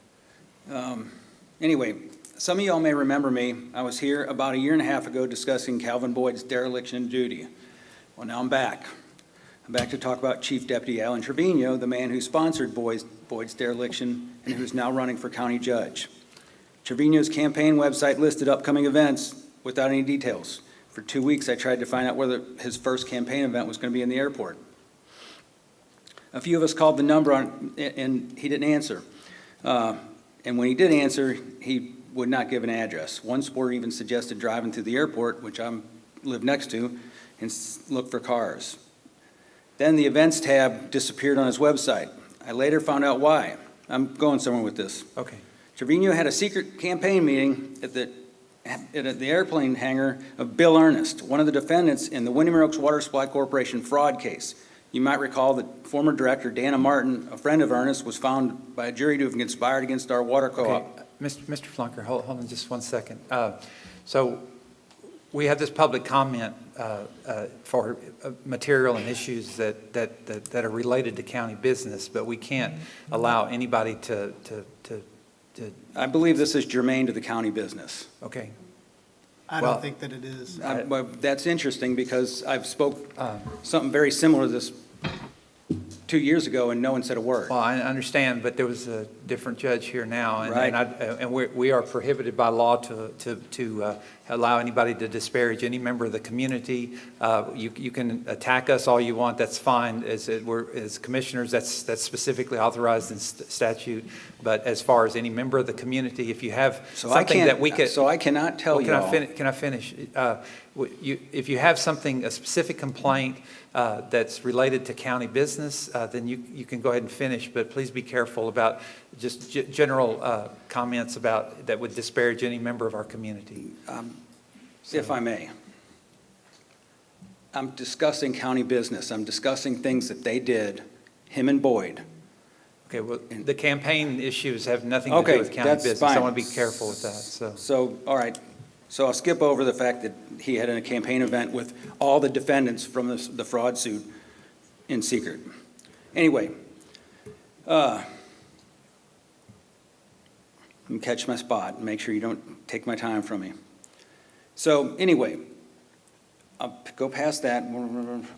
[SPEAKER 15] Anyway, some of y'all may remember me. I was here about 1.5 years ago discussing Calvin Boyd's dereliction of duty. Well, now I'm back. I'm back to talk about Chief Deputy Alan Trevino, the man who sponsored Boyd's dereliction and who's now running for county judge. Trevino's campaign website listed upcoming events without any details. For 2 weeks, I tried to find out whether his first campaign event was going to be in the airport. A few of us called the number on, and he didn't answer. And when he did answer, he would not give an address. One supporter even suggested driving through the airport, which I live next to, and look for cars. Then the events tab disappeared on his website. I later found out why. I'm going somewhere with this.
[SPEAKER 2] Okay.
[SPEAKER 15] Trevino had a secret campaign meeting at the airplane hangar of Bill Ernest, one of the defendants in the Windermere Oaks Water Supply Corporation fraud case. You might recall that former director Dana Martin, a friend of Ernest, was found by a jury to have conspired against our water co-op.
[SPEAKER 2] Okay. Mr. Flunker, hold on just 1 second. So we have this public comment for material and issues that are related to county business, but we can't allow anybody to.
[SPEAKER 15] I believe this is germane to the county business.
[SPEAKER 2] Okay.
[SPEAKER 3] I don't think that it is.
[SPEAKER 15] Well, that's interesting because I've spoke something very similar to this 2 years ago and no one said a word.
[SPEAKER 2] Well, I understand, but there was a different judge here now, and
[SPEAKER 15] Right.
[SPEAKER 2] and we are prohibited by law to allow anybody to disparage any member of the community. You can attack us all you want, that's fine. As commissioners, that's specifically auzed in statute. But as far as any member of the community, if you have
[SPEAKER 15] So I
[SPEAKER 2] something that we
[SPEAKER 15] can't,
[SPEAKER 2] could.
[SPEAKER 15] so I cannot tell
[SPEAKER 2] Well,
[SPEAKER 15] you all.
[SPEAKER 2] Can I finish? If you have something, a specific complaint that's related to county business, then you can go ahead and finish, but please be careful about just general comments about, that would disparage any member of our community.
[SPEAKER 15] If I may. I'm discussing county business. I'm discussing things that they did, him and Boyd.
[SPEAKER 2] Okay, well, the campaign issues have nothing to
[SPEAKER 15] Okay,
[SPEAKER 2] do with county
[SPEAKER 15] that's
[SPEAKER 2] business. I
[SPEAKER 15] fine.
[SPEAKER 2] want to be careful with that, so.
[SPEAKER 15] So, all right. So I'll skip over the fact that he had a campaign event with all the defendants from the fraud suit in secret. Anyway, let me catch my spot and make sure you don't take my time from me. So anyway, I'll go past that.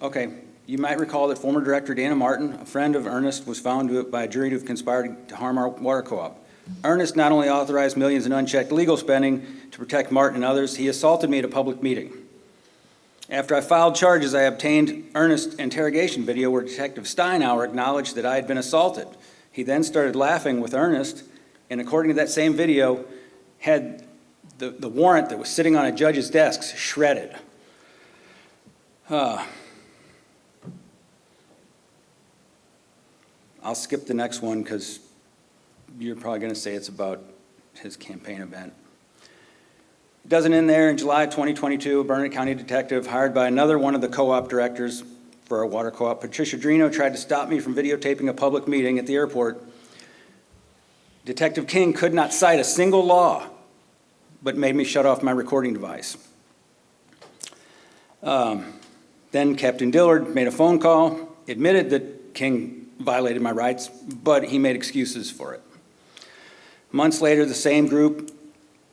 [SPEAKER 15] Okay, you might recall that former Director Dana Martin, a friend of Ernest, was found by a jury to have conspired to harm our water co-op. Ernest not only authorized millions in unchecked legal spending to protect Martin and others, he assaulted me at a public meeting. After I filed charges, I obtained Ernest's interrogation video where Detective Steinauer acknowledged that I had been assaulted. He then started laughing with Ernest, and according to that same video, had the warrant that was sitting on a judge's desk shredded. I'll skip the next one because you're probably going to say it's about his campaign event. It doesn't end there. In July 2022, a Burnett County detective hired by another one of the co-op directors for our water co-op, Patricia Drino, tried to stop me from videotaping a public meeting at the airport. Detective King could not cite a single law, but made me shut off my recording device. Then Captain Dillard made a phone call, admitted that King violated my rights, but he made excuses for it. Months later, the same group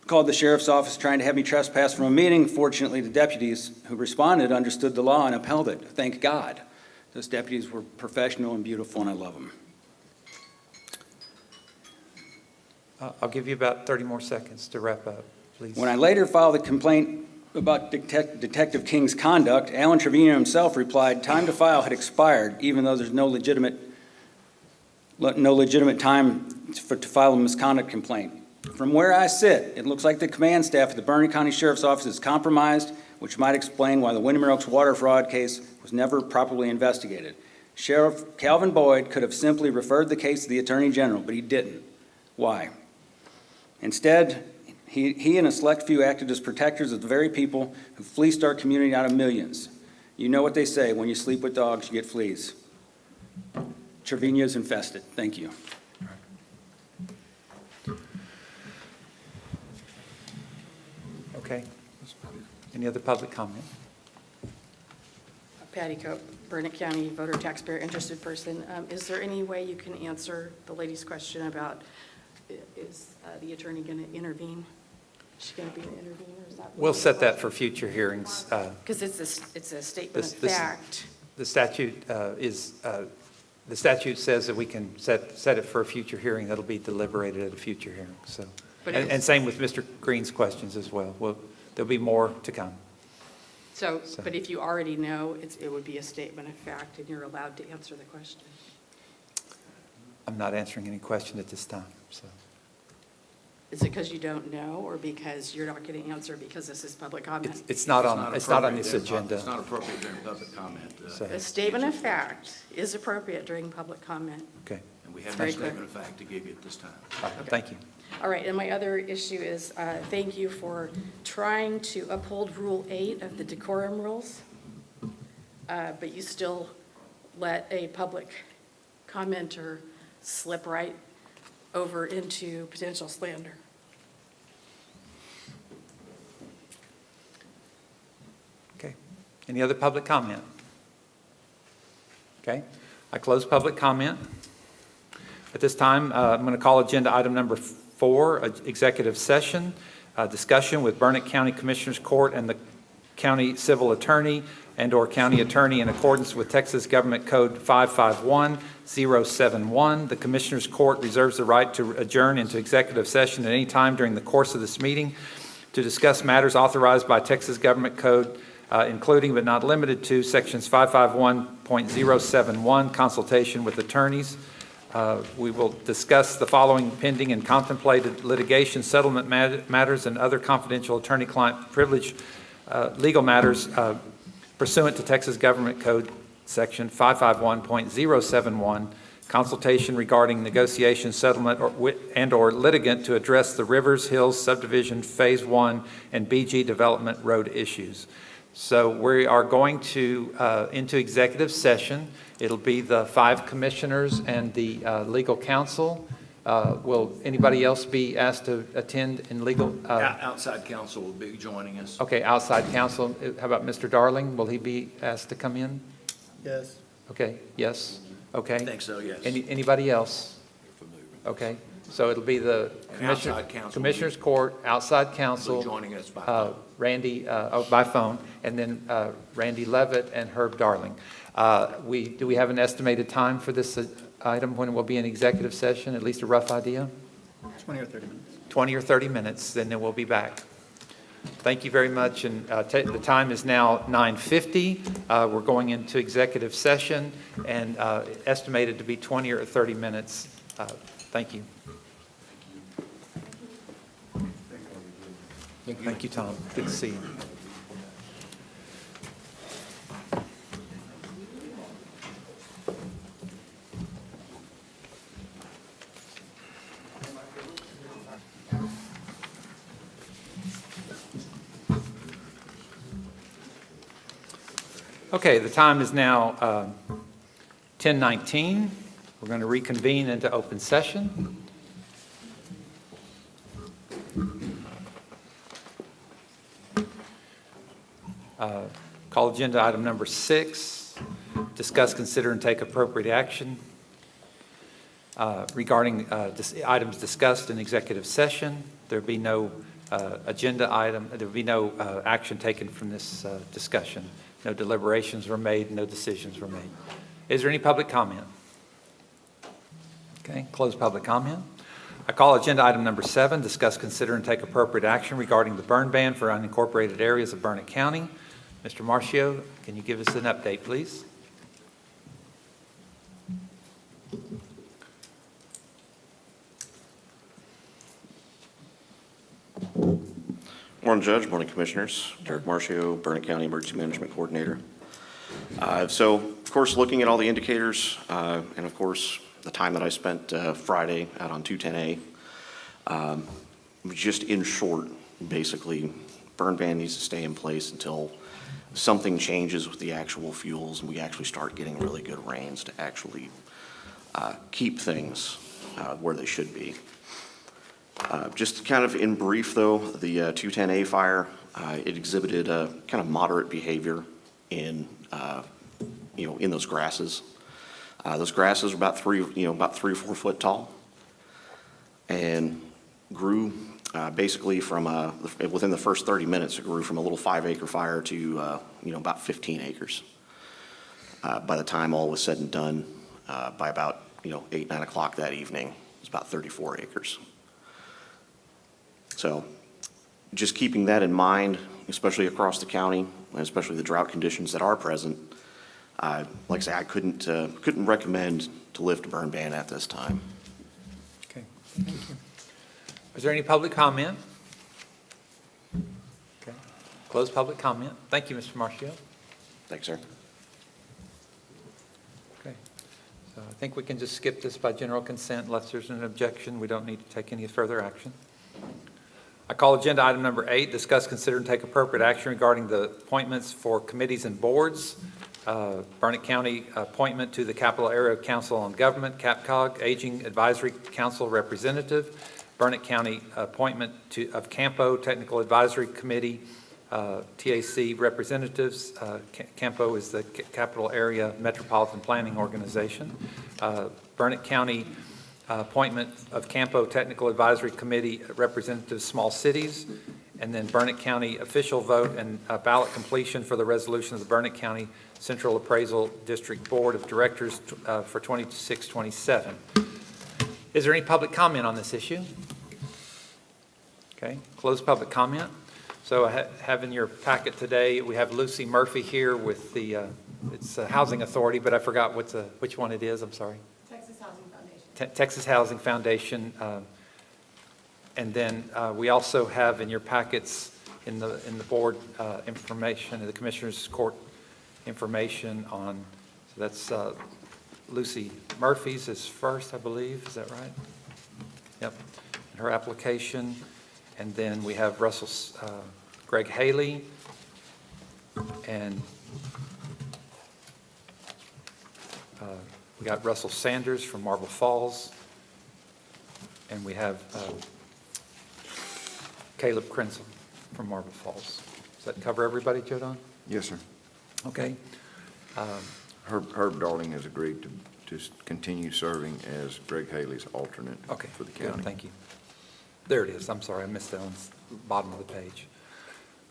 [SPEAKER 15] called the sheriff's office trying to have me trespass from a meeting. Fortunately, the deputies who responded understood the law and upheld it. Thank God. Those deputies were professional and beautiful, and I love them.
[SPEAKER 2] I'll give you about 30 more seconds to wrap up, please.
[SPEAKER 15] When I later filed a complaint about Detective King's conduct, Alan Trevino himself replied, time to file had expired, even though there's no legitimate time to file a misconduct complaint. From where I sit, it looks like the command staff at the Burnett County Sheriff's Office is compromised, which might explain why the Windermere Oaks water fraud case was never properly investigated. Sheriff Calvin Boyd could have simply referred the case to the Attorney General, but he didn't. Why? Instead, he and a select few acted as protectors of the very people who fleeced our community out of millions. You know what they say, when you sleep with dogs, you get fleas. Trevino's infested. Thank you.
[SPEAKER 2] Okay. Any other public comment?
[SPEAKER 11] Patty Cope, Burnett County voter, taxpayer, interested person. Is there any way you can answer the lady's question about, is the attorney going to intervene? Is she going to be an intervener? Is that?
[SPEAKER 2] We'll set that for future hearings.
[SPEAKER 11] Because it's a statement of fact.
[SPEAKER 2] The statute the statute says that we can set it for a future hearing that'll be deliberated at a future hearing, so. And same with Mr. Green's questions as well. There'll be more to come.
[SPEAKER 11] So, but if you already know, it would be a statement of fact, and you're allowed to answer the question.
[SPEAKER 2] I'm not answering any question at this time, so.
[SPEAKER 11] Is it because you don't know, or because you're not going to answer because this is public comment?
[SPEAKER 2] It's not on this agenda.
[SPEAKER 1] It's not appropriate during public comment.
[SPEAKER 11] A statement of fact is appropriate during public comment.
[SPEAKER 2] Okay.
[SPEAKER 1] And we have
[SPEAKER 11] It's
[SPEAKER 1] no
[SPEAKER 11] very clear.
[SPEAKER 1] statement of fact to give you at this time.
[SPEAKER 2] All right, thank you.
[SPEAKER 11] All right, and my other issue is, thank you for trying to uphold Rule 8 of the decorum rules, but you still let a public commenter slip right over into potential slander.
[SPEAKER 2] Okay. Any other public comment? Okay. I close public comment. At this time, I'm going to call agenda item number 4, executive session, discussion with Burnett County Commissioners Court and the county civil attorney and/or county attorney in accordance with Texas Government Code 551071. The Commissioners Court reserves the right to adjourn into executive session at any time during the course of this meeting to discuss matters authorized by Texas Government Code, including but not limited to sections 551.071, consultation with attorneys. We will discuss the following pending and contemplated litigation, settlement matters, and other confidential attorney-client privilege legal matters pursuant to Texas Government Code Section 551.071, consultation regarding negotiation, settlement, and/or litigant to address the Rivers Hills Subdivision Phase 1 and BG Development Road issues. So we are going to into executive session. It'll be the 5 commissioners and the legal counsel. Will anybody else be asked to attend in legal?
[SPEAKER 1] Outside counsel will be joining us.
[SPEAKER 2] Okay, outside counsel. How about Mr. Darling? Will he be asked to come in?
[SPEAKER 3] Yes.
[SPEAKER 2] Okay, yes, okay.
[SPEAKER 1] I think so, yes.
[SPEAKER 2] Anybody else? Okay, so it'll be the
[SPEAKER 1] Outside counsel.
[SPEAKER 2] Commissioners Court, outside counsel.
[SPEAKER 1] Will be joining us by phone.
[SPEAKER 2] Randy, by phone, and then Randy Levitt and Herb Darling. Do we have an estimated time for this item when we'll be in executive session, at least a rough idea?
[SPEAKER 3] 20 or 30 minutes.
[SPEAKER 2] 20 or 30 minutes, then we'll be back. Thank you very much, and the time is now 9:50. We're going into executive session, and estimated to be 20 or 30 minutes. Thank you. Thank you, Tom. Good to see you. Okay, the time is now 10:19. We're going to reconvene into open session. Call agenda item number 6, discuss, consider, and take appropriate action regarding items discussed in executive session. There be no agenda item, there will be no action taken from this discussion. No deliberations were made, no decisions were made. Is there any public comment? Okay, close public comment. I call agenda item number 7, discuss, consider, and take appropriate action regarding the burn ban for unincorporated areas of Burnett County. Mr. Marcio, can you give us an update, please?
[SPEAKER 16] Morning, Judge. Morning, Commissioners. Derek Marcio, Burnett County Emergency Management Coordinator. So, of course, looking at all the indicators, and of course, the time that I spent Friday out on 210A, just in short, basically, burn ban needs to stay in place until something changes with the actual fuels and we actually start getting really good rains to actually keep things where they should be. Just kind of in brief, though, the 210A fire, it exhibited a kind of moderate behavior in, in those grasses. Those grasses are about 3 or 4 foot tall, and grew basically from within the first 30 minutes. It grew from a little 5-acre fire to about 15 acres. By the time all was said and done, by about 8, 9 o'clock that evening, it was about 34 acres. So just keeping that in mind, especially across the county, and especially the drought conditions that are present, like I say, I couldn't recommend to lift a burn ban at this time.
[SPEAKER 2] Okay, thank you. Is there any public comment? Okay, close public comment. Thank you, Mr. Marcio.
[SPEAKER 16] Thanks, sir.
[SPEAKER 2] Okay, so I think we can just skip this by general consent unless there's an objection. We don't need to take any further action. I call agenda item number 8, discuss, consider, and take appropriate action regarding the appointments for committees and boards. Burnett County appointment to the Capital Area Council on Government, CAPCOG, Aging Advisory Council Representative. Burnett County appointment of CAMPO Technical Advisory Committee, TAC representatives. CAMPO is the Capital Area Metropolitan Planning Organization. Burnett County appointment of CAMPO Technical Advisory Committee representatives, small cities, And then Burnett County official vote and ballot completion for the resolution of the Burnett County Central Appraisal District Board of Directors for 26-27. Is there any public comment on this issue? Okay, close public comment. So I have in your packet today, we have Lucy Murphy here with the, it's a Housing Authority, but I forgot which one it is, I'm sorry.
[SPEAKER 11] Texas Housing Foundation.
[SPEAKER 2] Texas Housing Foundation. And then we also have in your packets in the board information, the Commissioners Court information on, so that's Lucy Murphy's is first, I believe, is that right? Yep, her application. And then we have Greg Haley, and we got Russell Sanders from Marble Falls, and we have Caleb Krenzel from Marble Falls. Does that cover everybody, Joe Don?
[SPEAKER 17] Yes, sir.
[SPEAKER 2] Okay.
[SPEAKER 17] Herb Darling has agreed to continue serving as Greg Haley's alternate for the county.
[SPEAKER 2] Good, thank you. There it is. I'm sorry, I missed that on the bottom of the page.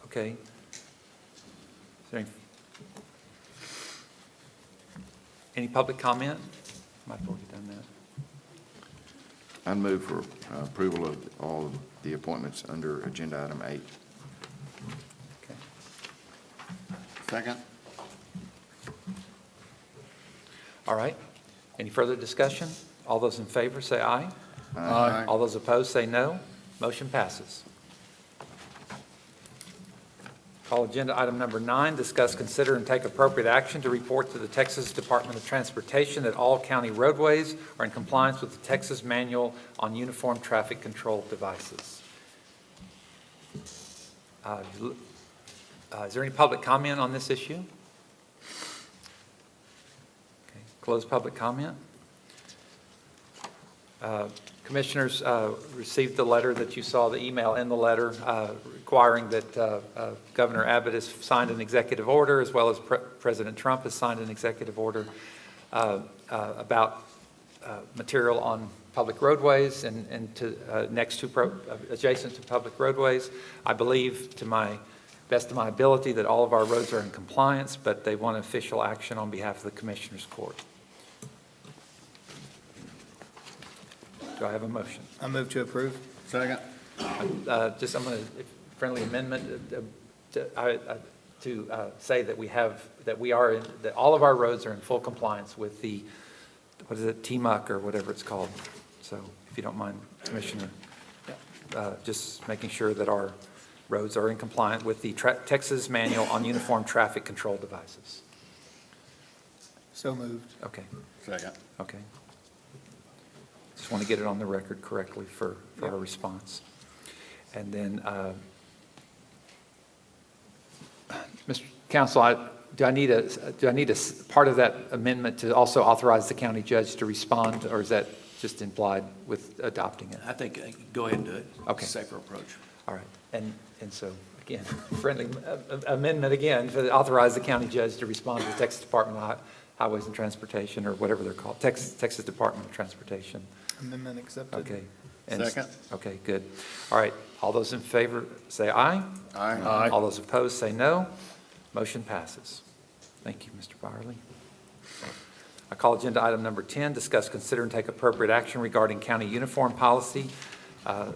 [SPEAKER 2] Okay. Is there any public comment? Might have already done that.
[SPEAKER 17] I move for approval of all of the appointments under agenda item 8.
[SPEAKER 2] Okay.
[SPEAKER 1] Second.
[SPEAKER 2] All right. Any further discussion? All those in favor say aye.
[SPEAKER 1] Aye.
[SPEAKER 2] All those opposed say no. Motion passes. Call agenda item number 9, discuss, consider, and take appropriate action to report to the Texas Department of Transportation that all county roadways are in compliance with the Texas Manual on Uniform Traffic Control Devices. Is there any public comment on this issue? Okay, close public comment. Commissioners received the letter that you saw, the email in the letter requiring that Governor Abbott has signed an executive order, as well as President Trump has signed an executive order about material on public roadways and to next to adjacent to public roadways. I believe, to my best of my ability, that all of our roads are in compliance, but they want official action on behalf of the Commissioners Court. Do I have a motion?
[SPEAKER 3] I move to approve.
[SPEAKER 1] Second.
[SPEAKER 2] I'm going to, friendly amendment to say that that all of our roads are in full compliance with the, what is it, TMUC or whatever it's called. So if you don't mind, Commissioner, just making sure that our roads are in compliance with the Texas Manual on Uniform Traffic Control Devices.
[SPEAKER 3] So moved.
[SPEAKER 2] Okay,
[SPEAKER 1] Second.
[SPEAKER 2] okay. Just want to get it on the record correctly for our response. And then, Mr. Counsel, do I need a part of that amendment to also authorize the county judge to respond, or is that just implied with adopting it?
[SPEAKER 18] I think, go ahead and do it.
[SPEAKER 2] Okay.
[SPEAKER 18] It's a safer approach.
[SPEAKER 2] All right. And so, again, friendly amendment again, to authorize the county judge to respond to the Texas Department of Highways and Transportation, or whatever they're called, Texas Department of Transportation.
[SPEAKER 3] Amendment accepted.
[SPEAKER 2] Okay.
[SPEAKER 1] Second.
[SPEAKER 2] Okay, good. All right. All those in favor say aye.
[SPEAKER 1] Aye.
[SPEAKER 2] All those opposed say no. Motion passes. Thank you, Mr. Byerly. I call agenda item number 10, discuss, consider, and take appropriate action regarding county uniform policy.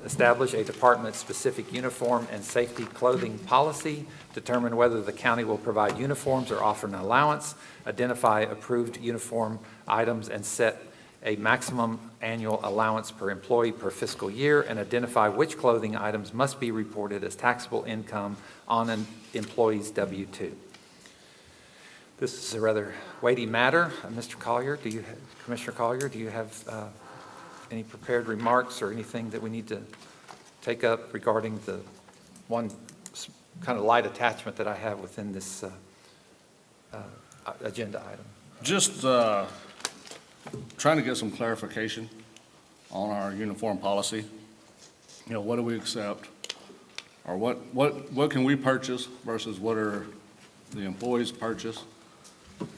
[SPEAKER 2] Establish a department-specific uniform and safety clothing policy. Determine whether the county will provide uniforms or offer an allowance. Identify approved uniform items and set a maximum annual allowance per employee per fiscal year, and identify which clothing items must be reported as taxable income on an employee's W-2. This is a rather weighty matter. Mr. Collier, Commissioner Collier, do you have any prepared remarks or anything that we need to take up regarding the one kind of light attachment that I have within this agenda item?
[SPEAKER 1] Just trying to get some clarification on our uniform policy. You know, what do we accept? Or what can we purchase versus what are the employees purchase?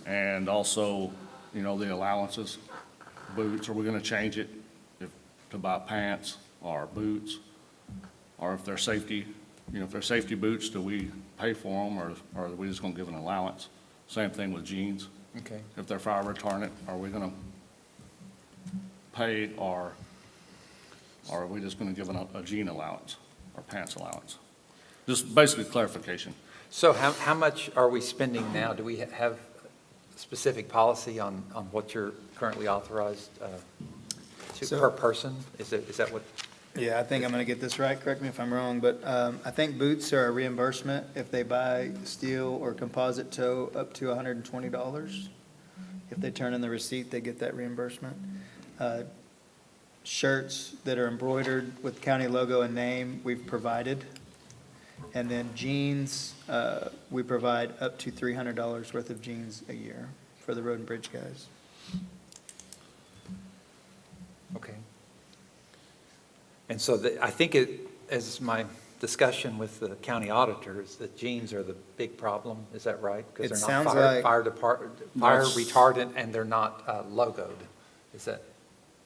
[SPEAKER 1] And also, you know, the allowances, boots, are we gonna change it to buy pants or boots? Or if they're safety You know, if they're safety boots, do we pay for them, or are we just gonna give an allowance? Same thing with jeans.
[SPEAKER 2] Okay.
[SPEAKER 1] If they're fire retardant, are we gonna pay, or are we just gonna give a jean allowance or pants allowance? Just basically clarification.
[SPEAKER 2] So how much are we spending now? Do we have specific policy on what you're currently authorized per person? Is that what?
[SPEAKER 3] Yeah, I think I'm going to get this right, correct me if I'm wrong, but I think boots are a reimbursement if they buy steel or composite toe up to $120. If they turn in the receipt, they get that reimbursement. Shirts that are embroidered with county logo and name, we've provided. And then jeans, we provide up to $300 worth of jeans a year for the road and bridge guys.
[SPEAKER 2] Okay. And so I think as my discussion with the county auditor, is that jeans are the big problem, is that right?
[SPEAKER 3] It
[SPEAKER 2] Because they're
[SPEAKER 3] sounds
[SPEAKER 2] not
[SPEAKER 3] like-
[SPEAKER 2] fire retardant, and they're not logoed. Is that,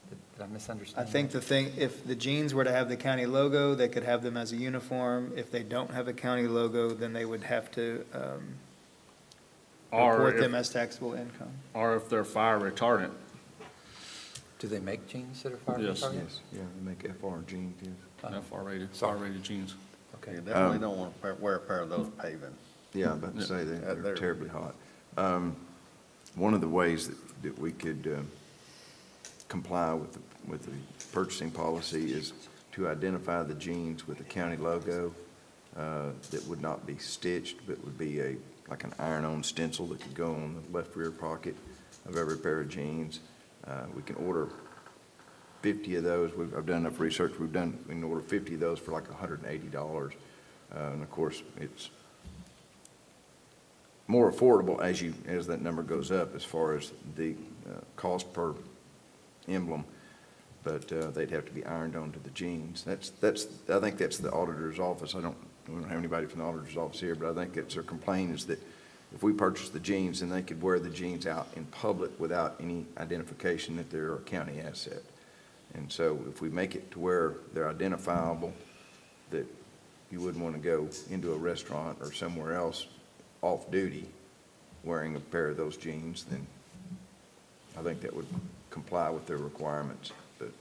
[SPEAKER 2] did I
[SPEAKER 3] I
[SPEAKER 2] misunderstand?
[SPEAKER 3] think the thing, if the jeans were to have the county logo, they could have them as a uniform. If they don't have a county logo, then they would have to
[SPEAKER 1] Or
[SPEAKER 3] report
[SPEAKER 1] if-
[SPEAKER 3] them as taxable income.
[SPEAKER 1] Or if they're fire retardant.
[SPEAKER 2] Do they make jeans that are fire
[SPEAKER 1] Yes.
[SPEAKER 2] retardant?
[SPEAKER 17] Yes, yeah, they make FR jeans, yes.
[SPEAKER 1] FR rated jeans.
[SPEAKER 2] Okay.
[SPEAKER 18] You definitely don't want to wear a pair of those paving.
[SPEAKER 17] Yeah, I'm about to say
[SPEAKER 18] Yeah,
[SPEAKER 17] they're terribly hot. One of the ways that we could comply with the purchasing policy is to identify the jeans with a county logo that would not be stitched, but would be like an iron-on stencil that could go on the left rear pocket of every pair of jeans. We can order 50 of those. I've done enough research. We can order 50 of those for like $180. And of course, it's more affordable as that number goes up as far as the cost per emblem, but they'd have to be ironed onto the jeans. I think that's the auditor's office. We don't have anybody from the auditor's office here, but I think that's their complaint, is that if we purchase the jeans, then they could wear the jeans out in public without any identification that they're a county asset. And so if we make it to where they're identifiable, that you wouldn't want to go into a restaurant or somewhere else off-duty wearing a pair of those jeans, then I think that would comply with their requirements. But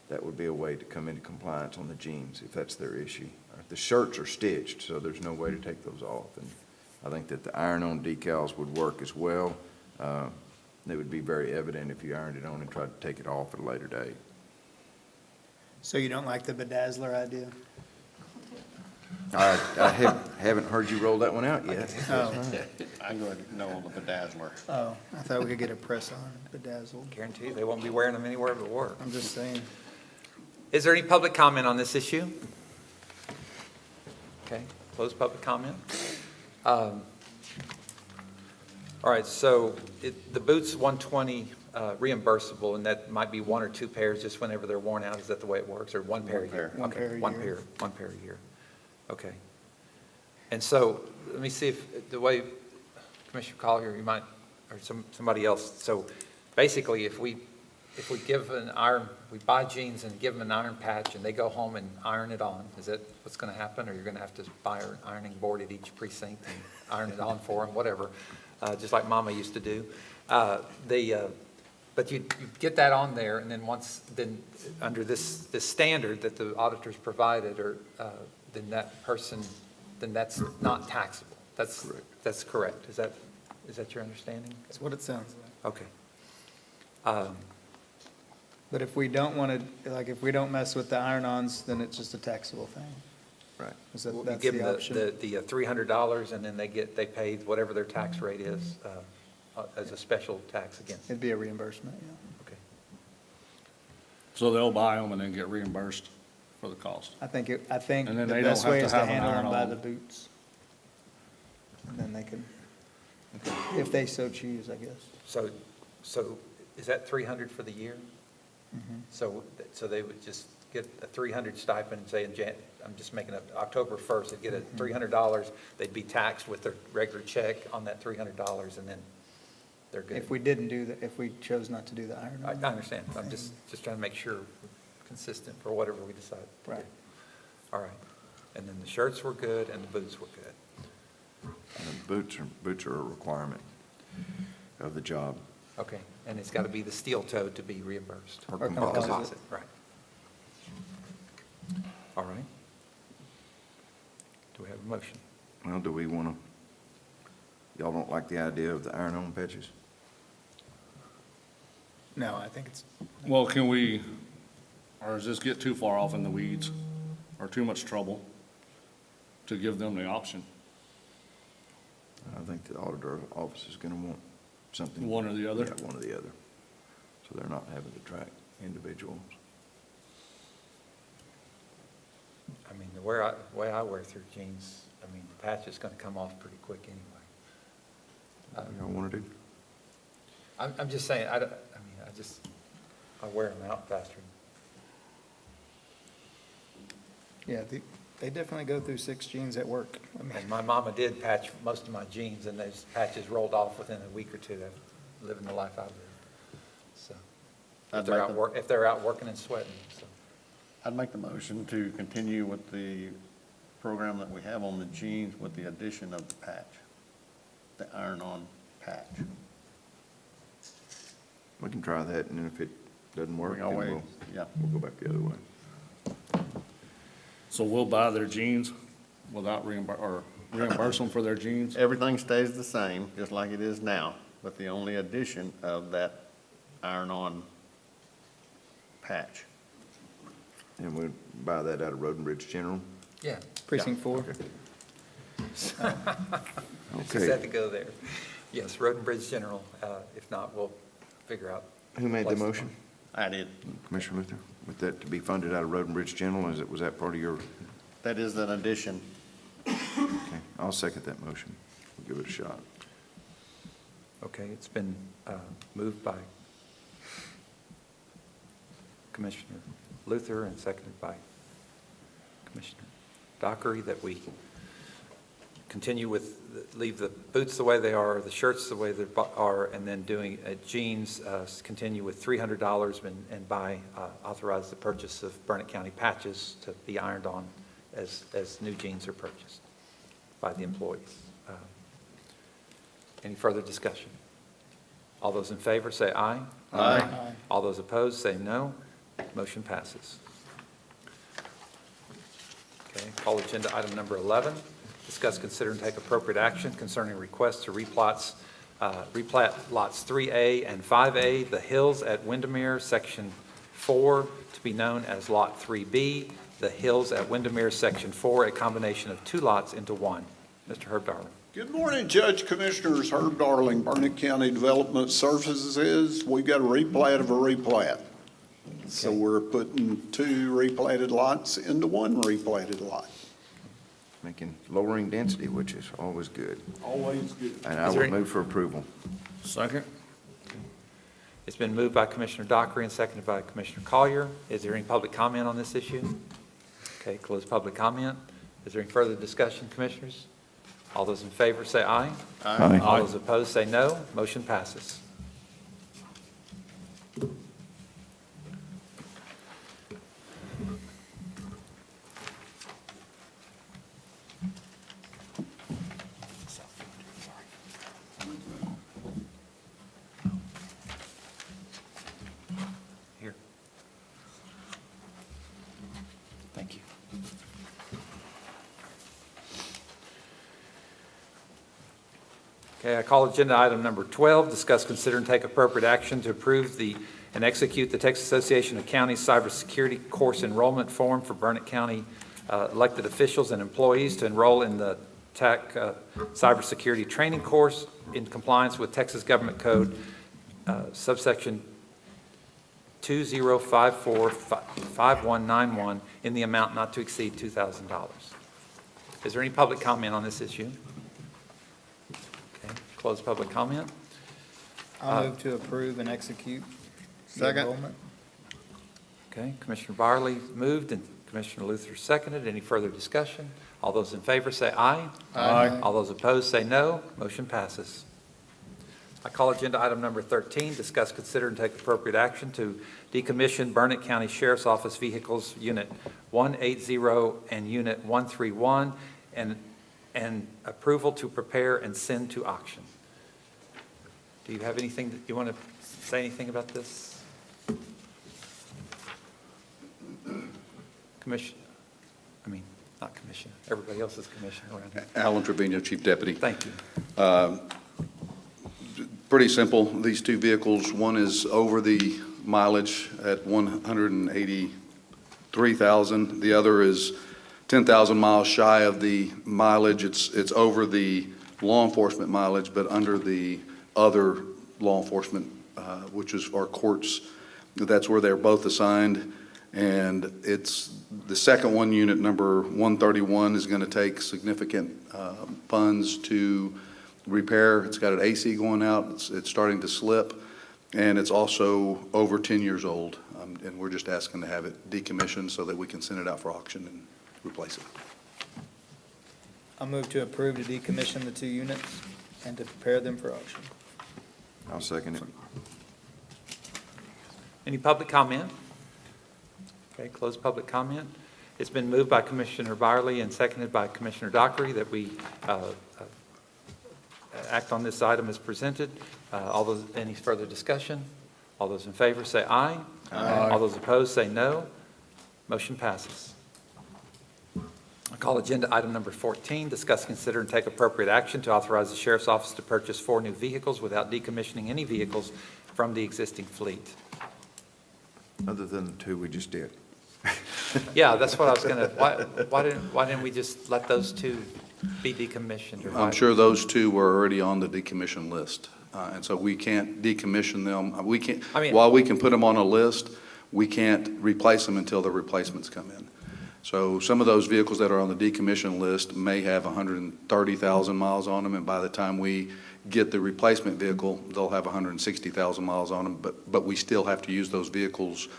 [SPEAKER 17] that would be a way to come into compliance on the jeans if that's their issue. The shirts are stitched, so there's no way to take those off. And I think that the iron-on decals would work as well. They would be very evident if you ironed it on and tried to take it off at a later date.
[SPEAKER 3] So you don't like the bedazzler idea?
[SPEAKER 17] I haven't heard you roll that one out yet.
[SPEAKER 3] Oh.
[SPEAKER 18] I'm going to know on the bedazzler.
[SPEAKER 3] Oh, I thought we could get a press-on bedazzled.
[SPEAKER 2] Guarantee you, they won't be wearing them anywhere but work.
[SPEAKER 3] I'm just saying.
[SPEAKER 2] Is there any public comment on this issue? Okay, close public comment. All right, so the boot's $120 reimbursable, and that might be one or two pairs just whenever they're worn out. Is that the way it works, or one pair a year?
[SPEAKER 3] One
[SPEAKER 2] Okay,
[SPEAKER 3] pair a
[SPEAKER 2] one
[SPEAKER 3] year.
[SPEAKER 2] pair, one pair a year. Okay. And so, let me see if the way, Commissioner Collier, you might, or somebody else, so basically, if we give an iron, we buy jeans and give them an iron patch, and they go home and iron it on, is that what's going to happen? Or you're going to have to buy an ironing board at each precinct and iron it on for them, whatever, just like Mama used to do. But you get that on there, and then under this standard that the auditors provided, or then that's not taxable. That's correct. Is that your understanding?
[SPEAKER 3] That's what it sounds like.
[SPEAKER 2] Okay.
[SPEAKER 3] But if we don't want to, like, if we don't mess with the iron-ons, then it's just a taxable thing.
[SPEAKER 17] Right.
[SPEAKER 3] Is
[SPEAKER 2] You
[SPEAKER 3] that's
[SPEAKER 2] give
[SPEAKER 3] the
[SPEAKER 2] them
[SPEAKER 3] option?
[SPEAKER 2] the $300, and then they pay whatever their tax rate is as a special tax against.
[SPEAKER 3] It'd be a reimbursement, yeah.
[SPEAKER 2] Okay.
[SPEAKER 1] So they'll buy them and then get reimbursed for the cost.
[SPEAKER 3] I think the
[SPEAKER 1] And then they
[SPEAKER 3] best
[SPEAKER 1] don't
[SPEAKER 3] way
[SPEAKER 1] have
[SPEAKER 3] is
[SPEAKER 1] to
[SPEAKER 3] to
[SPEAKER 1] have an
[SPEAKER 3] handle them by
[SPEAKER 1] iron-on.
[SPEAKER 3] the boots. And then they can, if they so choose, I guess.
[SPEAKER 2] So is that $300 for the year?
[SPEAKER 3] Mhm.
[SPEAKER 2] So they would just get a $300 stipend, say I'm just making up, October 1st, they'd get a $300, they'd be taxed with their regular check on that $300, and then they're good.
[SPEAKER 3] If we didn't do that, if we chose not to do the iron-on.
[SPEAKER 2] I understand, I'm just trying to make sure we're consistent for whatever we decide. to do.
[SPEAKER 3] Right.
[SPEAKER 2] All right. And then the shirts were good and the boots were good.
[SPEAKER 17] And the boots are a requirement of the job.
[SPEAKER 2] Okay, and it's got to be the steel-toed to be reimbursed.
[SPEAKER 17] Or composite.
[SPEAKER 2] Composite, right. All right. Do we have a motion?
[SPEAKER 17] Well, do we want to, y'all don't like the idea of the iron-on patches?
[SPEAKER 3] No, I think it's,
[SPEAKER 1] Well, can we, or does this get too far off in the weeds or too much trouble to give them the option?
[SPEAKER 17] I think the auditor office is going to want something.
[SPEAKER 1] One or the other?
[SPEAKER 17] Yeah, one or the other. So they're not having to track individuals.
[SPEAKER 2] I mean, the way I wear through jeans, I mean, the patch is going to come off pretty quick anyway.
[SPEAKER 17] What y'all want to do?
[SPEAKER 2] I'm just saying, I wear them out faster.
[SPEAKER 3] yeah, they definitely go through 6 jeans at work. I mean,
[SPEAKER 2] And my mama did patch most of my jeans, and those patches rolled off within a week or two of living the life I live. So, if they're out working and sweating, so.
[SPEAKER 18] I'd make the motion to continue with the program that we have on the jeans with the addition of the patch, the iron-on patch.
[SPEAKER 17] We can try that, and then if it doesn't work,
[SPEAKER 18] We
[SPEAKER 17] then
[SPEAKER 18] always, yeah.
[SPEAKER 17] we'll go back the other way.
[SPEAKER 1] So we'll buy their jeans without reimburse them for their jeans?
[SPEAKER 18] Everything stays the same, just like it is now, with the only addition of that iron-on patch.
[SPEAKER 17] And we'll buy that out of Road and Bridge General?
[SPEAKER 2] Yeah.
[SPEAKER 3] Precinct 4.
[SPEAKER 2] Just
[SPEAKER 17] Okay.
[SPEAKER 2] had to go there. Yes, Road and Bridge General. If not, we'll figure out.
[SPEAKER 17] Who made the
[SPEAKER 2] place to
[SPEAKER 17] motion?
[SPEAKER 18] I did.
[SPEAKER 17] Commissioner Luther? With that to be funded out of Road and Bridge General, was that part of your,
[SPEAKER 18] That is an addition.
[SPEAKER 17] okay, I'll second that motion. We'll give it a shot.
[SPEAKER 2] Okay, it's been moved by Commissioner Luther and seconded by Commissioner Dockery that we continue with, leave the boots the way they are, the shirts the way they are, and then doing jeans, continue with $300 and authorize the purchase of Burnett County patches to be ironed on as new jeans are purchased by the employees. Any further discussion? All those in favor say aye.
[SPEAKER 18] Aye.
[SPEAKER 2] All those opposed say no. Motion passes. Okay, call agenda item number 11. Discuss, consider, and take appropriate action concerning requests to replat lots 3A and 5A, the hills at Windermere, Section 4, to be known as Lot 3B, the hills at Windermere, Section 4, a combination of 2 lots into one. Mr. Herb Darling.
[SPEAKER 19] Good morning, Judge Commissioners. Herb Darling, Burnett County Development Services. We've got a replat of a replat. So we're putting 2 replatted lots into 1 replatted lot.
[SPEAKER 17] Lowering density, which is always good.
[SPEAKER 19] Always good.
[SPEAKER 17] And I
[SPEAKER 2] Is there
[SPEAKER 17] would move for approval.
[SPEAKER 1] Second?
[SPEAKER 2] It's been moved by Commissioner Dockery and seconded by Commissioner Collier. Is there any public comment on this issue? Okay, close public comment. Is there any further discussion, Commissioners? All those in favor say aye.
[SPEAKER 17] Aye.
[SPEAKER 2] All those opposed say no. Motion passes. Here. Thank you. Okay, I call agenda item number 12, discuss, consider, and take appropriate action to approve and execute the Texas Association of Counties Cybersecurity Course Enrollment Form for Burnett County elected officials and employees to enroll in the TAC Cybersecurity Training Course in compliance with Texas Government Code subsection 20545191 in the amount not to exceed $2,000. Is there any public comment on this issue? Okay, close public comment.
[SPEAKER 3] I'll move to approve and execute the enrollment.
[SPEAKER 2] Okay, Commissioner Barley moved and Commissioner Luther seconded. Any further discussion? All those in favor say aye.
[SPEAKER 1] Aye.
[SPEAKER 2] All those opposed say no. Motion passes. I call agenda item number 13, discuss, consider, and take appropriate action to decommission Burnett County Sheriff's Office vehicles, Unit 180 and Unit 131, and approval to prepare and send to auction. Do you have anything that you want to say anything about this? Not Commissioner, everybody else is Commissioner around here.
[SPEAKER 20] Alan Trevino, Chief Deputy.
[SPEAKER 2] Thank you.
[SPEAKER 20] Pretty simple. These two vehicles, one is over the mileage at 183,000. The other is 10,000 miles shy of the mileage. It's over the law enforcement mileage, but under the other law enforcement, which is our courts. That's where they're both assigned. And it's the second one, unit number 131, is going to take significant funds to repair. It's got an AC going out. It's starting to slip, and it's also over 10 years old. And we're just asking to have it decommissioned so that we can send it out for auction and replace it.
[SPEAKER 21] I move to approve to decommission the two units and to prepare them for auction.
[SPEAKER 17] I'll second it.
[SPEAKER 2] Any public comment? Okay, close public comment. It's been moved by Commissioner Byerly and seconded by Commissioner Dockery that we act on this item as presented. Any further discussion? All those in favor say aye.
[SPEAKER 1] Aye.
[SPEAKER 2] All those opposed say no. Motion passes. I call agenda item number 14, discuss, consider, and take appropriate action to authorize the Sheriff's Office to purchase 4 new vehicles without decommissioning any vehicles from the existing fleet.
[SPEAKER 17] Other than the two we just did.
[SPEAKER 2] Yeah, that's what I was going to, why didn't we just let those two be decommissioned? Or why-
[SPEAKER 20] I'm sure those two were already on the decommission list. And so we can't decommission them. We can't, while we can put them on a list, we can't replace them until the replacements come in. So some of those vehicles that are on the decommission list may have 130,000 miles on them, and by the time we get the replacement vehicle, they'll have 160,000 miles on them, but we still have to use those vehicles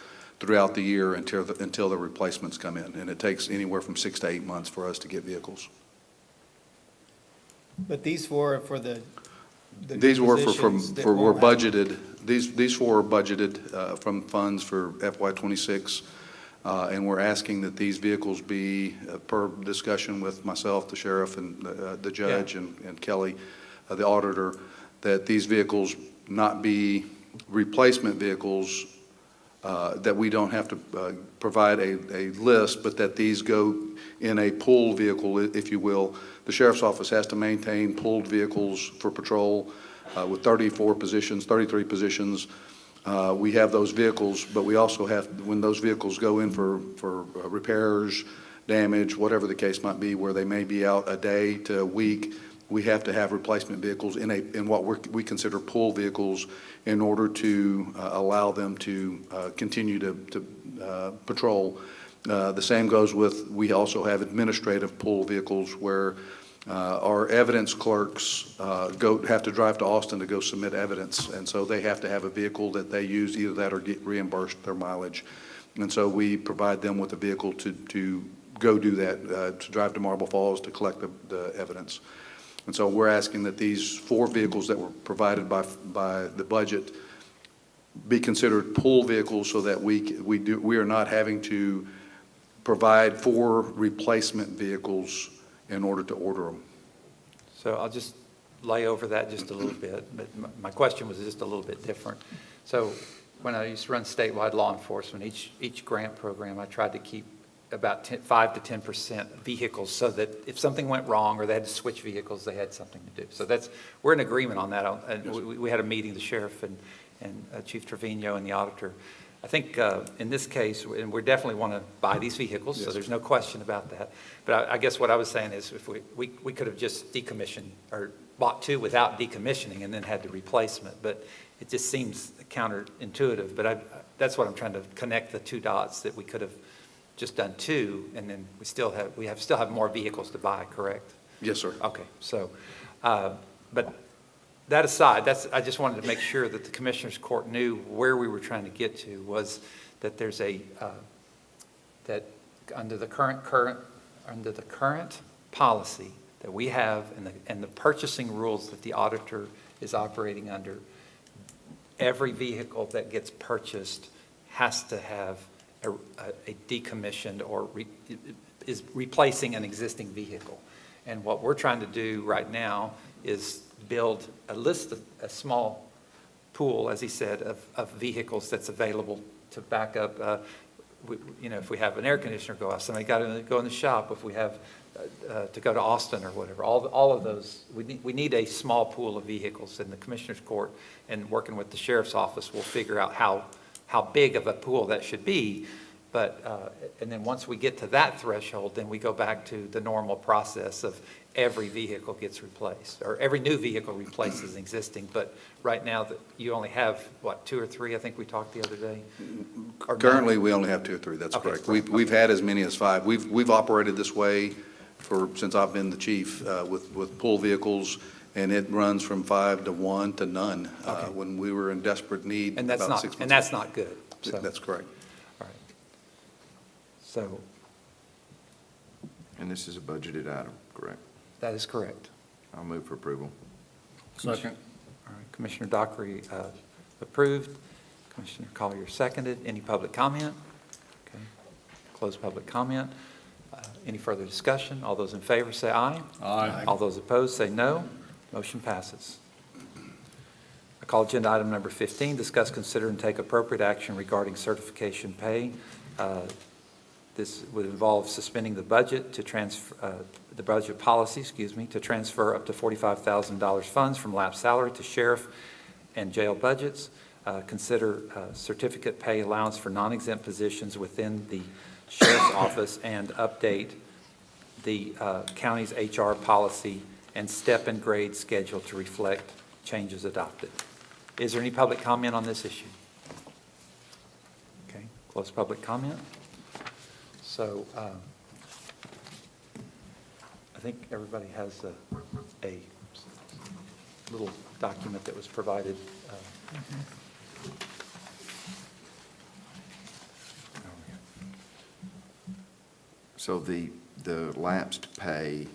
[SPEAKER 20] throughout the year until the replacements come in, and it takes anywhere from 6 to 8 months for us to get vehicles.
[SPEAKER 21] But these 4 are for the
[SPEAKER 20] These were
[SPEAKER 21] positions that
[SPEAKER 20] were
[SPEAKER 21] won't have-
[SPEAKER 20] budgeted, these 4 are budgeted from funds for FY '26, and we're asking that these vehicles be, per discussion with myself, the sheriff, and the judge, and Kelly, the auditor, that these vehicles not be replacement vehicles, that we don't have to provide a list, but that these go in a pooled vehicle, if you will. The sheriff's office has to maintain pooled vehicles for patrol with 33 positions. We have those vehicles, but we also have, when those vehicles go in for repairs, damage, whatever the case might be, where they may be out a day to a week, we have to have replacement vehicles in what we consider pool vehicles in order to allow them to continue to patrol. The same goes with, we also have administrative pool vehicles where our evidence clerks have to drive to Austin to go submit evidence, and so they have to have a vehicle that they use, either that or get reimbursed their mileage. And so we provide them with a vehicle to go do that, to drive to Marble Falls to collect the evidence. And so we're asking that these 4 vehicles that were provided by the budget be considered pool vehicles so that we are not having to provide 4 replacement vehicles in order to order them.
[SPEAKER 2] So I'll just lay over that just a little bit, but my question was just a little bit different. So when I used to run statewide law enforcement, each grant program, I tried to keep about 5 to 10% vehicles so that if something went wrong or they had to switch vehicles, they had something to do. So we're in agreement on that. And we had a meeting, the sheriff and Chief Trevino and the auditor. I think in this case, and we definitely want to buy these vehicles, so there's no question about that. But I guess what I was saying is if we could have just decommissioned or bought 2 without decommissioning and then had the replacement, but it just seems counterintuitive. But that's what I'm trying to connect the 2 dots, that we could have just done 2, and then we still have more vehicles to buy, correct?
[SPEAKER 20] Yes, sir.
[SPEAKER 2] Okay, so, but that aside, I just wanted to make sure that the Commissioners Court knew where we were trying to get to, was that there's that under the current policy that we have and the purchasing rules that the auditor is operating under. Every vehicle that gets purchased has to have a decommissioned or is replacing an existing vehicle. And what we're trying to do right now is build a small pool, as he said, of vehicles that's available to back up. If we have an air conditioner go off, somebody got to go in the shop. If we have to go to Austin or whatever, all of those, we need a small pool of vehicles. In the Commissioner's Court and working with the Sheriff's Office, we'll figure out how big of a pool that should be. But, and then once we get to that threshold, then we go back to the normal process of every vehicle gets replaced, or every new vehicle replaces an existing. But right now, you only have, what, 2 or 3, I think we talked the other day? Or
[SPEAKER 20] Currently,
[SPEAKER 2] none?
[SPEAKER 20] we only have 2 or 3, that's
[SPEAKER 2] Okay,
[SPEAKER 20] correct.
[SPEAKER 2] correct.
[SPEAKER 20] We've had as many as 5. We've operated this way since I've been the chief, with pool vehicles, and it runs from 5 to 1 to none,
[SPEAKER 2] Okay.
[SPEAKER 20] when we were in desperate need
[SPEAKER 2] And that's
[SPEAKER 20] about
[SPEAKER 2] not,
[SPEAKER 20] 6 months
[SPEAKER 2] and that's
[SPEAKER 20] ago.
[SPEAKER 2] not good. So,
[SPEAKER 20] That's correct.
[SPEAKER 2] all right. So
[SPEAKER 17] And this is a budgeted item, correct?
[SPEAKER 2] that is correct.
[SPEAKER 17] I'll move for approval.
[SPEAKER 1] Second.
[SPEAKER 2] All right, Commissioner Dockery approved. Commissioner Collier seconded. Any public comment? Okay. Close public comment. Any further discussion? All those in favor say aye.
[SPEAKER 1] Aye.
[SPEAKER 2] All those opposed say no. Motion passes. I call agenda item number 15, discuss, consider, and take appropriate action regarding certification pay. This would involve suspending the budget to transfer, the budget policy, to transfer up to $45,000 funds from lapsed salary to sheriff and jail budgets. Consider certificate pay allowance for non-exempt positions within the sheriff's office, and update the county's HR policy and step and grade schedule to reflect changes adopted. Is there any public comment on this issue? Okay, close public comment. So I think everybody has a little document that was provided.
[SPEAKER 17] So the lapsed pay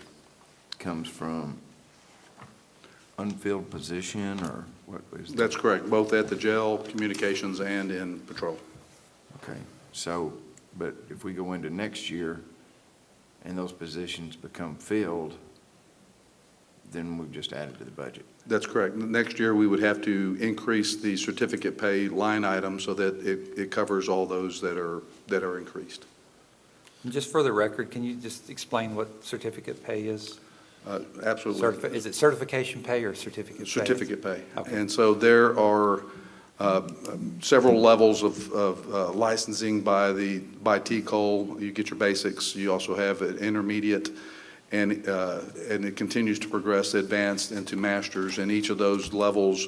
[SPEAKER 17] comes from unfilled position, or what is that?
[SPEAKER 20] That's correct, both at the jail, communications, and in patrol.
[SPEAKER 17] Okay, so, but if we go into next year and those positions become filled, then we've just added to the budget.
[SPEAKER 20] That's correct. Next year, we would have to increase the certificate pay line item so that it covers all those that are increased.
[SPEAKER 2] And just for the record, can you just explain what certificate pay is?
[SPEAKER 20] Absolutely.
[SPEAKER 2] Is it certification pay or certificate pay?
[SPEAKER 20] Certificate pay.
[SPEAKER 2] Okay.
[SPEAKER 20] And so there are several levels of licensing by TCOL. You get your basics. You also have an intermediate, and it continues to progress advanced into masters. And each of those levels,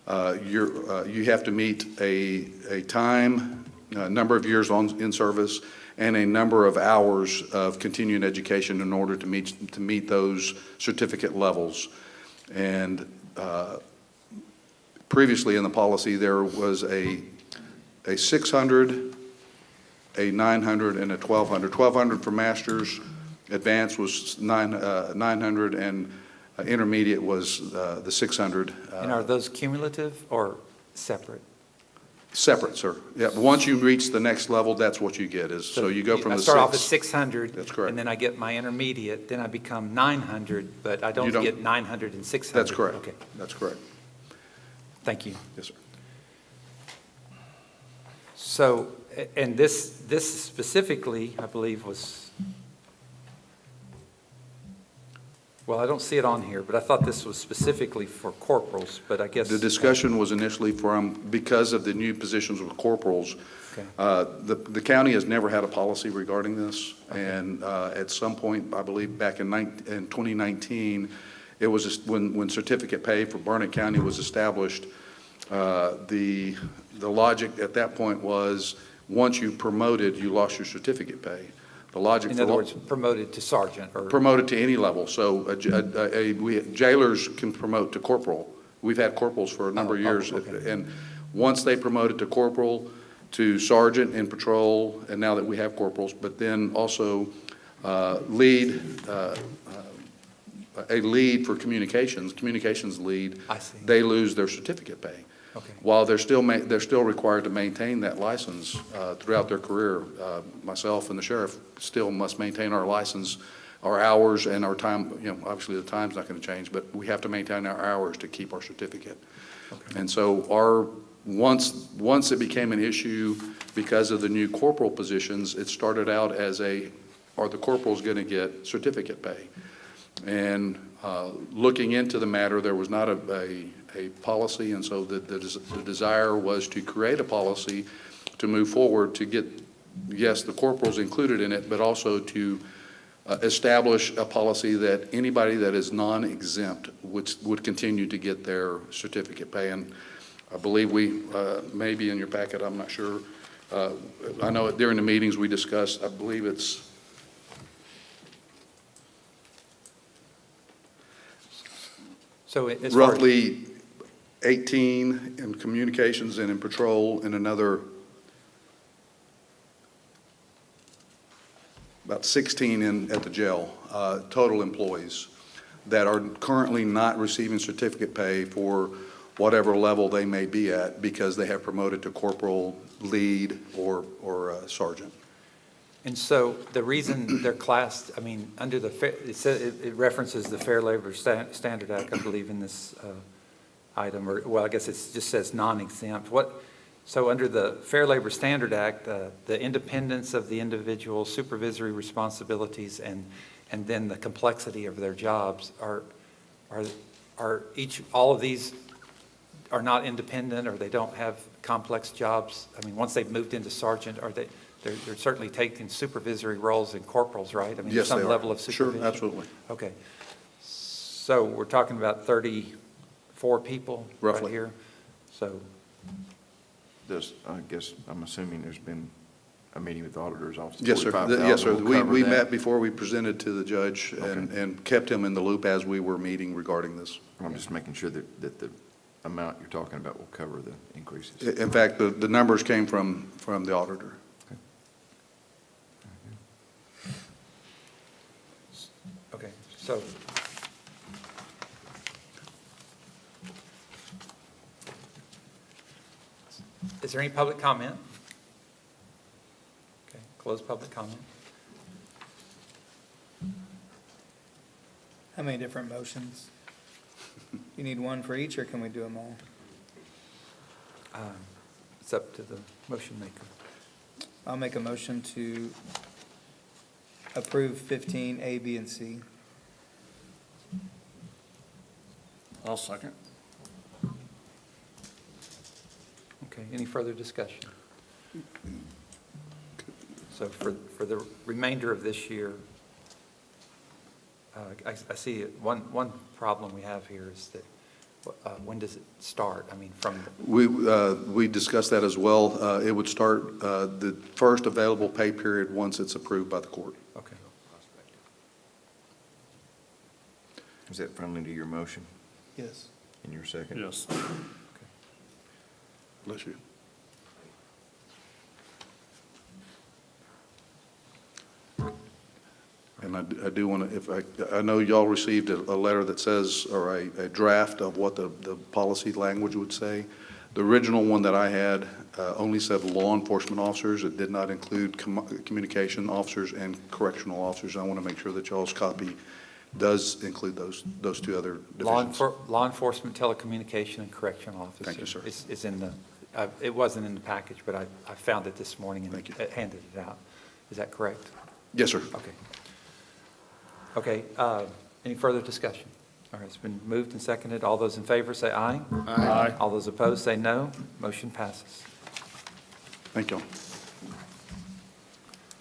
[SPEAKER 20] you have to meet a time, number of years in service, and a number of hours of continuing education in order to meet those certificate levels. And previously in the policy, there was a 600, a 900, and a 1,200. 1,200 for masters, advanced was 900, and intermediate was the 600.
[SPEAKER 2] And are those cumulative or separate?
[SPEAKER 20] Separate, sir. Yeah, once you reach the next level, that's what you get, so you go from
[SPEAKER 2] I
[SPEAKER 20] the
[SPEAKER 2] start off at
[SPEAKER 20] 6.
[SPEAKER 2] 600.
[SPEAKER 20] That's correct.
[SPEAKER 2] And then I get my intermediate, then I become 900, but I don't
[SPEAKER 20] don't-
[SPEAKER 2] get 900 and 600.
[SPEAKER 20] That's correct.
[SPEAKER 2] Okay,
[SPEAKER 20] That's correct.
[SPEAKER 2] thank you.
[SPEAKER 20] Yes, sir.
[SPEAKER 2] So, and this specifically, I believe, was, well, I don't see it on here, but I thought this was specifically for corporals, but I guess.
[SPEAKER 20] The discussion was initially because of the new positions with corporals.
[SPEAKER 2] Okay.
[SPEAKER 20] The county has never had a policy regarding this, and at some point, I believe back in 2019, it was when certificate pay for Burnett County was established. The logic at that point was, once you promoted, you lost your certificate pay. The logic.
[SPEAKER 2] In other words, promoted to sergeant or.
[SPEAKER 20] Promoted to any level. So jailers can promote to corporal. We've had corporals for a number of years.
[SPEAKER 2] Okay.
[SPEAKER 20] And once they promoted to corporal, to sergeant in patrol, and now that we have corporals, but then also lead a lead for communications lead,
[SPEAKER 2] I see.
[SPEAKER 20] they lose their certificate pay.
[SPEAKER 2] Okay.
[SPEAKER 20] While they're still required to maintain that license throughout their career, myself and the sheriff still must maintain our license, our hours and our time. Obviously the time's not going to change, but we have to maintain our hours to keep our certificate.
[SPEAKER 2] Okay.
[SPEAKER 20] And so once it became an issue because of the new corporal positions, it started out as are the corporals going to get certificate pay? And looking into the matter, there was not a policy, and so the desire was to create a policy to move forward to get, yes, the corporals included in it, but also to establish a policy that anybody that is non-exempt would continue to get their certificate pay. And I believe we, maybe in your packet, I'm not sure. I know during the meetings we discussed, I believe it's
[SPEAKER 2] So as far as-
[SPEAKER 20] roughly 18 in communications and in patrol, and another about 16 at the jail, total employees that are currently not receiving certificate pay for whatever level they may be at because they have promoted to corporal, lead, or sergeant.
[SPEAKER 2] And so the reason they're classed, I mean, under the, it references the Fair Labor Standard Act, I believe, in this item, or, well, I guess it just says non-exempt. So under the Fair Labor Standard Act, the independence of the individual, supervisory responsibilities, and then the complexity of their jobs are all of these are not independent, or they don't have complex jobs? I mean, once they've moved into sergeant, they're certainly taking supervisory roles in corporals, right? I mean,
[SPEAKER 20] Yes,
[SPEAKER 2] some
[SPEAKER 20] they are.
[SPEAKER 2] level of supervision.
[SPEAKER 20] Sure, absolutely.
[SPEAKER 2] Okay. So we're talking about 34 people right
[SPEAKER 20] Roughly.
[SPEAKER 2] here? So,
[SPEAKER 17] I guess, I'm assuming there's been a meeting with the auditor's office.
[SPEAKER 20] Yes, sir.
[SPEAKER 17] 45,000
[SPEAKER 20] Yes, sir.
[SPEAKER 17] will
[SPEAKER 20] We
[SPEAKER 17] cover that.
[SPEAKER 20] met before we presented to the judge
[SPEAKER 17] Okay.
[SPEAKER 20] and kept him in the loop as we were meeting regarding this.
[SPEAKER 17] I'm just making sure that the amount you're talking about will cover the increases.
[SPEAKER 20] In fact, the numbers came from the auditor.
[SPEAKER 2] okay, so. Is there any public comment? Okay, close public comment.
[SPEAKER 21] How many different motions? You need one for each, or can we do them all?
[SPEAKER 2] It's up to the motion maker.
[SPEAKER 21] I'll make a motion to approve 15, A, B, and C.
[SPEAKER 1] I'll second.
[SPEAKER 2] Okay, any further discussion? So for the remainder of this year, I see one problem we have here is that, when does it start? I mean, from,
[SPEAKER 20] We discussed that as well. It would start the first available pay period once it's approved by the court.
[SPEAKER 2] okay.
[SPEAKER 17] Is that friendly to your motion
[SPEAKER 21] Yes.
[SPEAKER 17] in your second?
[SPEAKER 1] Yes.
[SPEAKER 20] Bless you. And I do want to, I know y'all received a letter that says, or a draft of what the policy language would say. The original one that I had only said law enforcement officers. It did not include communication officers and correctional officers. I want to make sure that y'all's copy does include those two other divisions.
[SPEAKER 2] Law enforcement, telecommunication, and correctional officer.
[SPEAKER 20] Thank you, sir.
[SPEAKER 2] Is in the, it wasn't in the package, but I found it this morning and
[SPEAKER 20] Thank you.
[SPEAKER 2] handed it out. Is that correct?
[SPEAKER 20] Yes, sir.
[SPEAKER 2] Okay. Okay, any further discussion? All right, it's been moved and seconded. All those in favor say aye.
[SPEAKER 1] Aye.
[SPEAKER 2] All those opposed say no. Motion passes.
[SPEAKER 20] Thank y'all.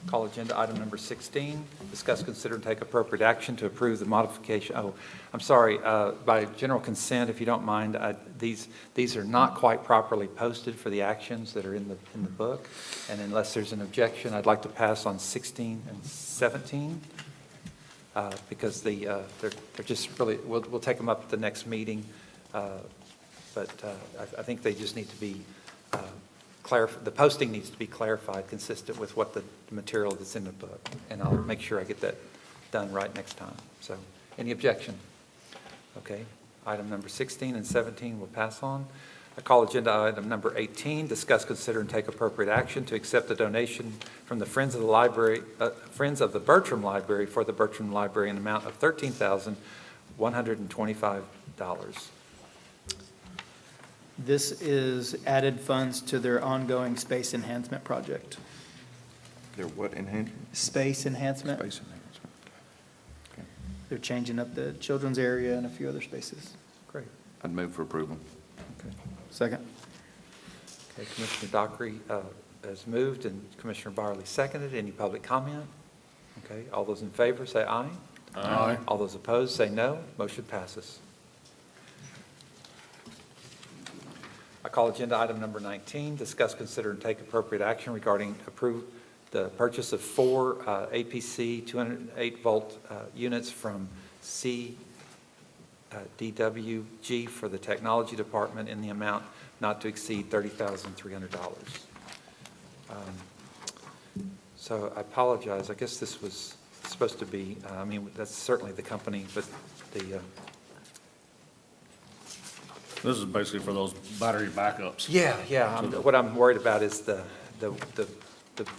[SPEAKER 2] Call agenda item number 16, discuss, consider, and take appropriate action to approve the modification. Oh, I'm sorry, by general consent, if you don't mind, these are not quite properly posted for the actions that are in the book. And unless there's an objection, I'd like to pass on 16 and 17. Because they're just really, we'll take them up at the next meeting. But I think they just need to be the posting needs to be clarified, consistent with what the material that's in the book. And I'll make sure I get that done right next time. So Any objection? Okay. Item number 16 and 17 will pass on. I call agenda item number 18, discuss, consider, and take appropriate action to accept a donation from the Friends of the Library, Friends of the Bertram Library for the Bertram Library in an amount of $13,125.
[SPEAKER 21] This is added funds to their ongoing space enhancement project.
[SPEAKER 17] Their what enhancement?
[SPEAKER 21] Space enhancement.
[SPEAKER 17] Space enhancement. Okay.
[SPEAKER 21] They're changing up the children's area and a few other spaces.
[SPEAKER 2] Great.
[SPEAKER 17] I'd move for approval.
[SPEAKER 21] Okay. Second.
[SPEAKER 2] Okay, Commissioner Dockery has moved and Commissioner Barley seconded. Any public comment? Okay, all those in favor say aye.
[SPEAKER 1] Aye.
[SPEAKER 2] All those opposed say no. Motion passes. I call agenda item number 19, discuss, consider, and take appropriate action regarding approve the purchase of 4 APC 208-volt units from CDWG for the Technology Department in the amount not to exceed $30,300. So I apologize. I guess this was supposed to be, I mean, that's certainly the company, but the...
[SPEAKER 1] This is basically for those battery backups.
[SPEAKER 2] Yeah. What I'm worried about is the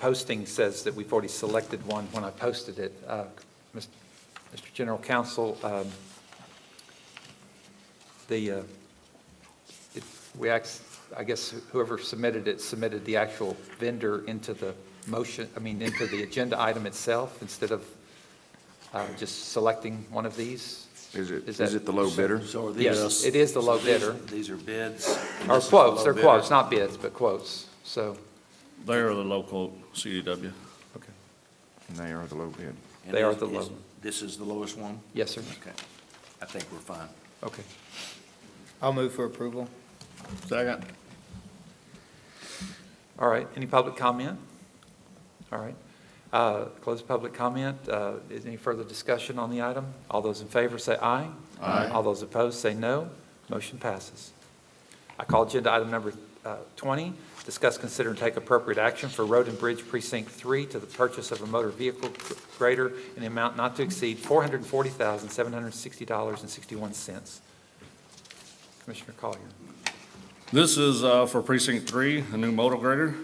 [SPEAKER 2] posting says that we've already selected one when I posted it. Mr. General Counsel, I guess whoever submitted it submitted the actual vendor into the into the agenda item itself instead of just selecting one of these.
[SPEAKER 17] Is it the low bidder?
[SPEAKER 4] So are these?
[SPEAKER 2] Yes, it is the low bidder.
[SPEAKER 4] These are bids? and
[SPEAKER 2] Or
[SPEAKER 4] this is the
[SPEAKER 2] quotes,
[SPEAKER 4] low
[SPEAKER 2] they're
[SPEAKER 4] bidder?
[SPEAKER 2] quotes, not bids, but quotes, so.
[SPEAKER 1] They are the local CDW.
[SPEAKER 2] Okay.
[SPEAKER 17] And they are the low bid.
[SPEAKER 4] And
[SPEAKER 2] They are
[SPEAKER 4] is-
[SPEAKER 2] the
[SPEAKER 4] is-
[SPEAKER 2] low.
[SPEAKER 4] This is the lowest one?
[SPEAKER 2] Yes, sir.
[SPEAKER 4] Okay. I think we're fine.
[SPEAKER 2] Okay.
[SPEAKER 21] I'll move for approval.
[SPEAKER 1] Second.
[SPEAKER 2] All right, any public comment? All right. Close public comment. Is any further discussion on the item? All those in favor say aye.
[SPEAKER 1] Aye.
[SPEAKER 2] All those opposed say no. Motion passes. I call agenda item number 20, discuss, consider, and take appropriate action for Road and Bridge Precinct 3 to the purchase of a motor vehicle grader in the amount not to exceed $440,760.61. Commissioner Collier.
[SPEAKER 1] This is for Precinct 3, a new motor grader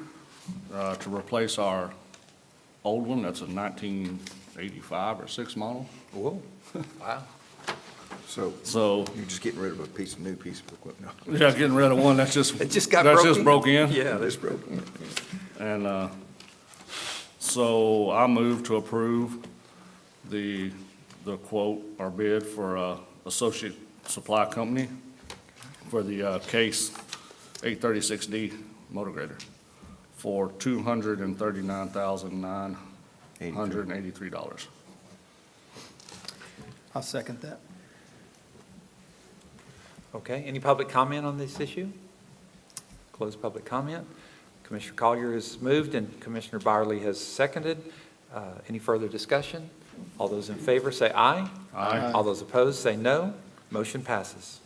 [SPEAKER 1] to replace our old one. That's a 1985 or 6 model.
[SPEAKER 2] Whoa, wow.
[SPEAKER 1] So
[SPEAKER 17] You're just getting rid of a new piece of equipment.
[SPEAKER 1] yeah, getting rid of one that's just
[SPEAKER 2] It just got
[SPEAKER 1] that's
[SPEAKER 2] broken?
[SPEAKER 1] just broke in.
[SPEAKER 2] Yeah,
[SPEAKER 17] This broke.
[SPEAKER 1] And so I move to approve the quote or bid for Associate Supply Company for the Case 836D motor grader for $239,983.
[SPEAKER 21] I'll second that.
[SPEAKER 2] Okay, any public comment on this issue? Close public comment. Commissioner Collier has moved and Commissioner Byerly has seconded. Any further discussion? All those in favor say aye.
[SPEAKER 1] Aye.
[SPEAKER 2] All those opposed say no. Motion passes.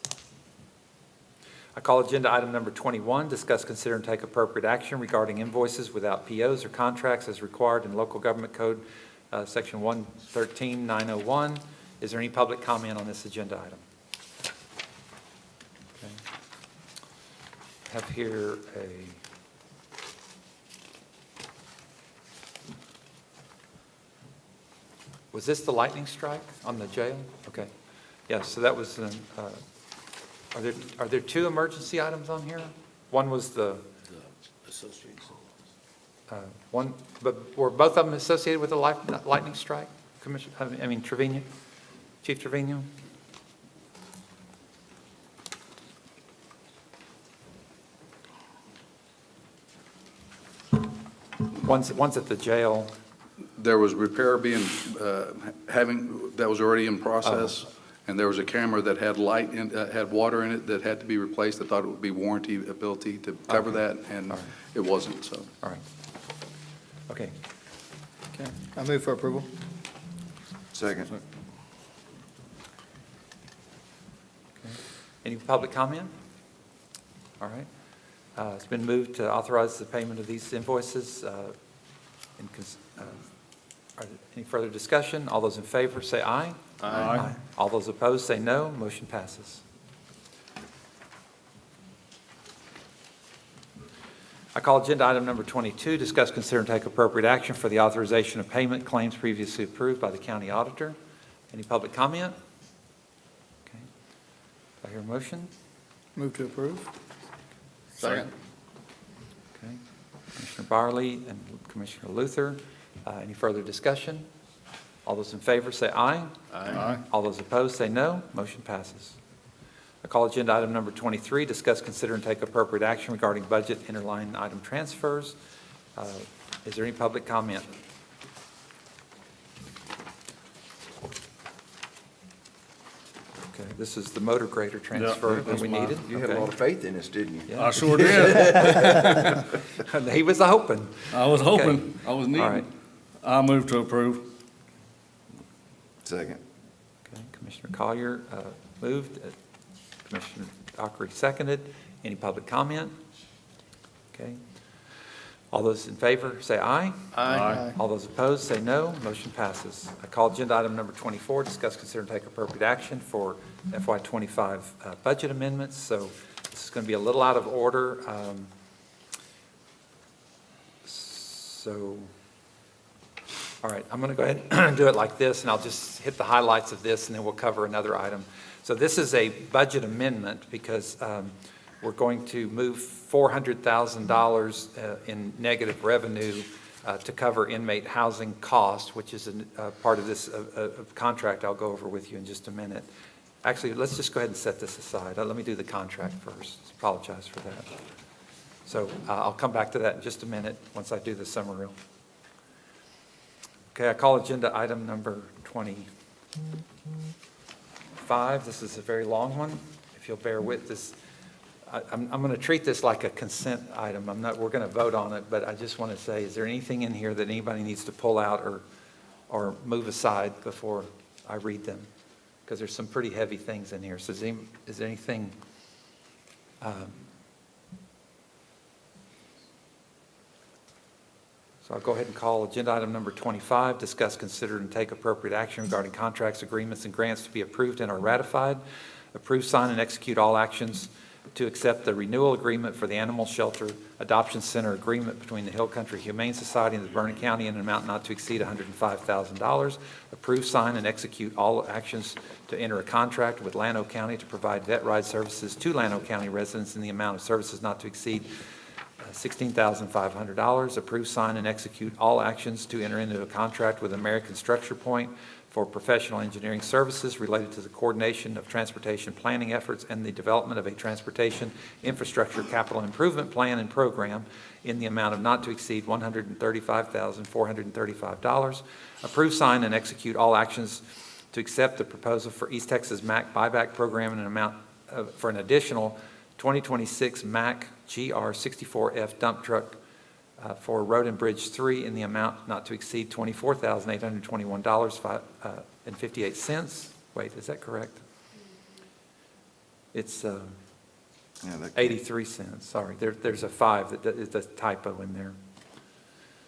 [SPEAKER 2] I call agenda item number 21, discuss, consider, and take appropriate action regarding invoices without POs or contracts as required in Local Government Code, Section 113901. Is there any public comment on this agenda item? Okay. I have here was this the lightning strike on the jail? Okay. Yeah, so that was, are there 2 emergency items on here? One was the
[SPEAKER 4] Associates.
[SPEAKER 2] one, but were both of them associated with the lightning strike? Commissioner, Trevino, Chief Trevino? One's at the jail.
[SPEAKER 20] There was repair being, that was already in process, and there was a camera that had light, had water in it that had to be replaced. I thought it would be warranty ability to cover that, and it wasn't, so.
[SPEAKER 2] All right. Okay.
[SPEAKER 21] Okay, I move for approval.
[SPEAKER 17] Second.
[SPEAKER 2] Any public comment? All right. It's been moved to authorize the payment of these invoices. Are there any further discussion? All those in favor say aye.
[SPEAKER 1] Aye.
[SPEAKER 2] All those opposed say no. Motion passes. I call agenda item number 22, discuss, consider, and take appropriate action for the authorization of payment claims previously approved by the county auditor. Any public comment? Okay. Do I hear a motion?
[SPEAKER 21] Move to approve.
[SPEAKER 1] Second.
[SPEAKER 2] Okay. Commissioner Barley and Commissioner Luther. Any further discussion? All those in favor say aye.
[SPEAKER 1] Aye.
[SPEAKER 2] All those opposed say no. Motion passes. I call agenda item number 23, discuss, consider, and take appropriate action regarding budget interline item transfers. Is there any public comment? Okay, this is the motor grader transfer that
[SPEAKER 1] that's
[SPEAKER 2] we
[SPEAKER 1] mine.
[SPEAKER 2] needed.
[SPEAKER 17] You had a lot of faith in us, didn't you?
[SPEAKER 2] Yeah.
[SPEAKER 1] I sure did.
[SPEAKER 2] He was hoping.
[SPEAKER 1] I was
[SPEAKER 2] Okay.
[SPEAKER 1] hoping, I was
[SPEAKER 2] All right.
[SPEAKER 1] needing. I move to approve.
[SPEAKER 17] Second.
[SPEAKER 2] Okay, Commissioner Collier moved, Commissioner Dockery seconded. Any public comment? Okay. All those in favor say aye.
[SPEAKER 1] Aye.
[SPEAKER 2] All those opposed say no. Motion passes. I call agenda item number 24, discuss, consider, and take appropriate action for FY25 budget amendments. So this is going to be a little out of order. All right, I'm going to go ahead and do it like this, and I'll just hit the highlights of this, and then we'll cover another item. So this is a budget amendment because we're going to move $400,000 in negative revenue to cover inmate housing costs, which is a part of this contract I'll go over with you in just a minute. Actually, let's just go ahead and set this aside. Let me do the contract first. Apologize for that. So I'll come back to that in just a minute once I do the summary. Okay, I call agenda item number 25. This is a very long one. If you'll bear with this, I'm going to treat this like a consent item. We're going to vote on it, but I just want to say, is there anything in here that anybody needs to pull out or move aside before I read them? Because there's some pretty heavy things in here. So is there anything? So I'll go ahead and call agenda item number 25, discuss, consider, and take appropriate action regarding contracts, agreements, and grants to be approved and are ratified. Approve, sign, and execute all actions to accept the renewal agreement for the Animal Shelter Adoption Center agreement between the Hill Country Humane Society and the Burnett County in an amount not to exceed $105,000. Approve, sign, and execute all actions to enter a contract with Llano County to provide vet ride services to Llano County residents in the amount of services not to exceed $16,500. Approve, sign, and execute all actions to enter into a contract with American Structure Point for professional engineering services related to the coordination of transportation planning efforts and the development of a transportation infrastructure capital improvement plan and program in the amount of not to exceed $135,435. Approve, sign, and execute all actions to accept the proposal for East Texas MAC buyback program in an amount for an additional 2026 MAC GR64F dump truck for Road and Bridge 3 in the amount not to exceed $24,821.58. Wait, is that correct? It's 83 cents. Sorry, there's a 5 that is a typo in there.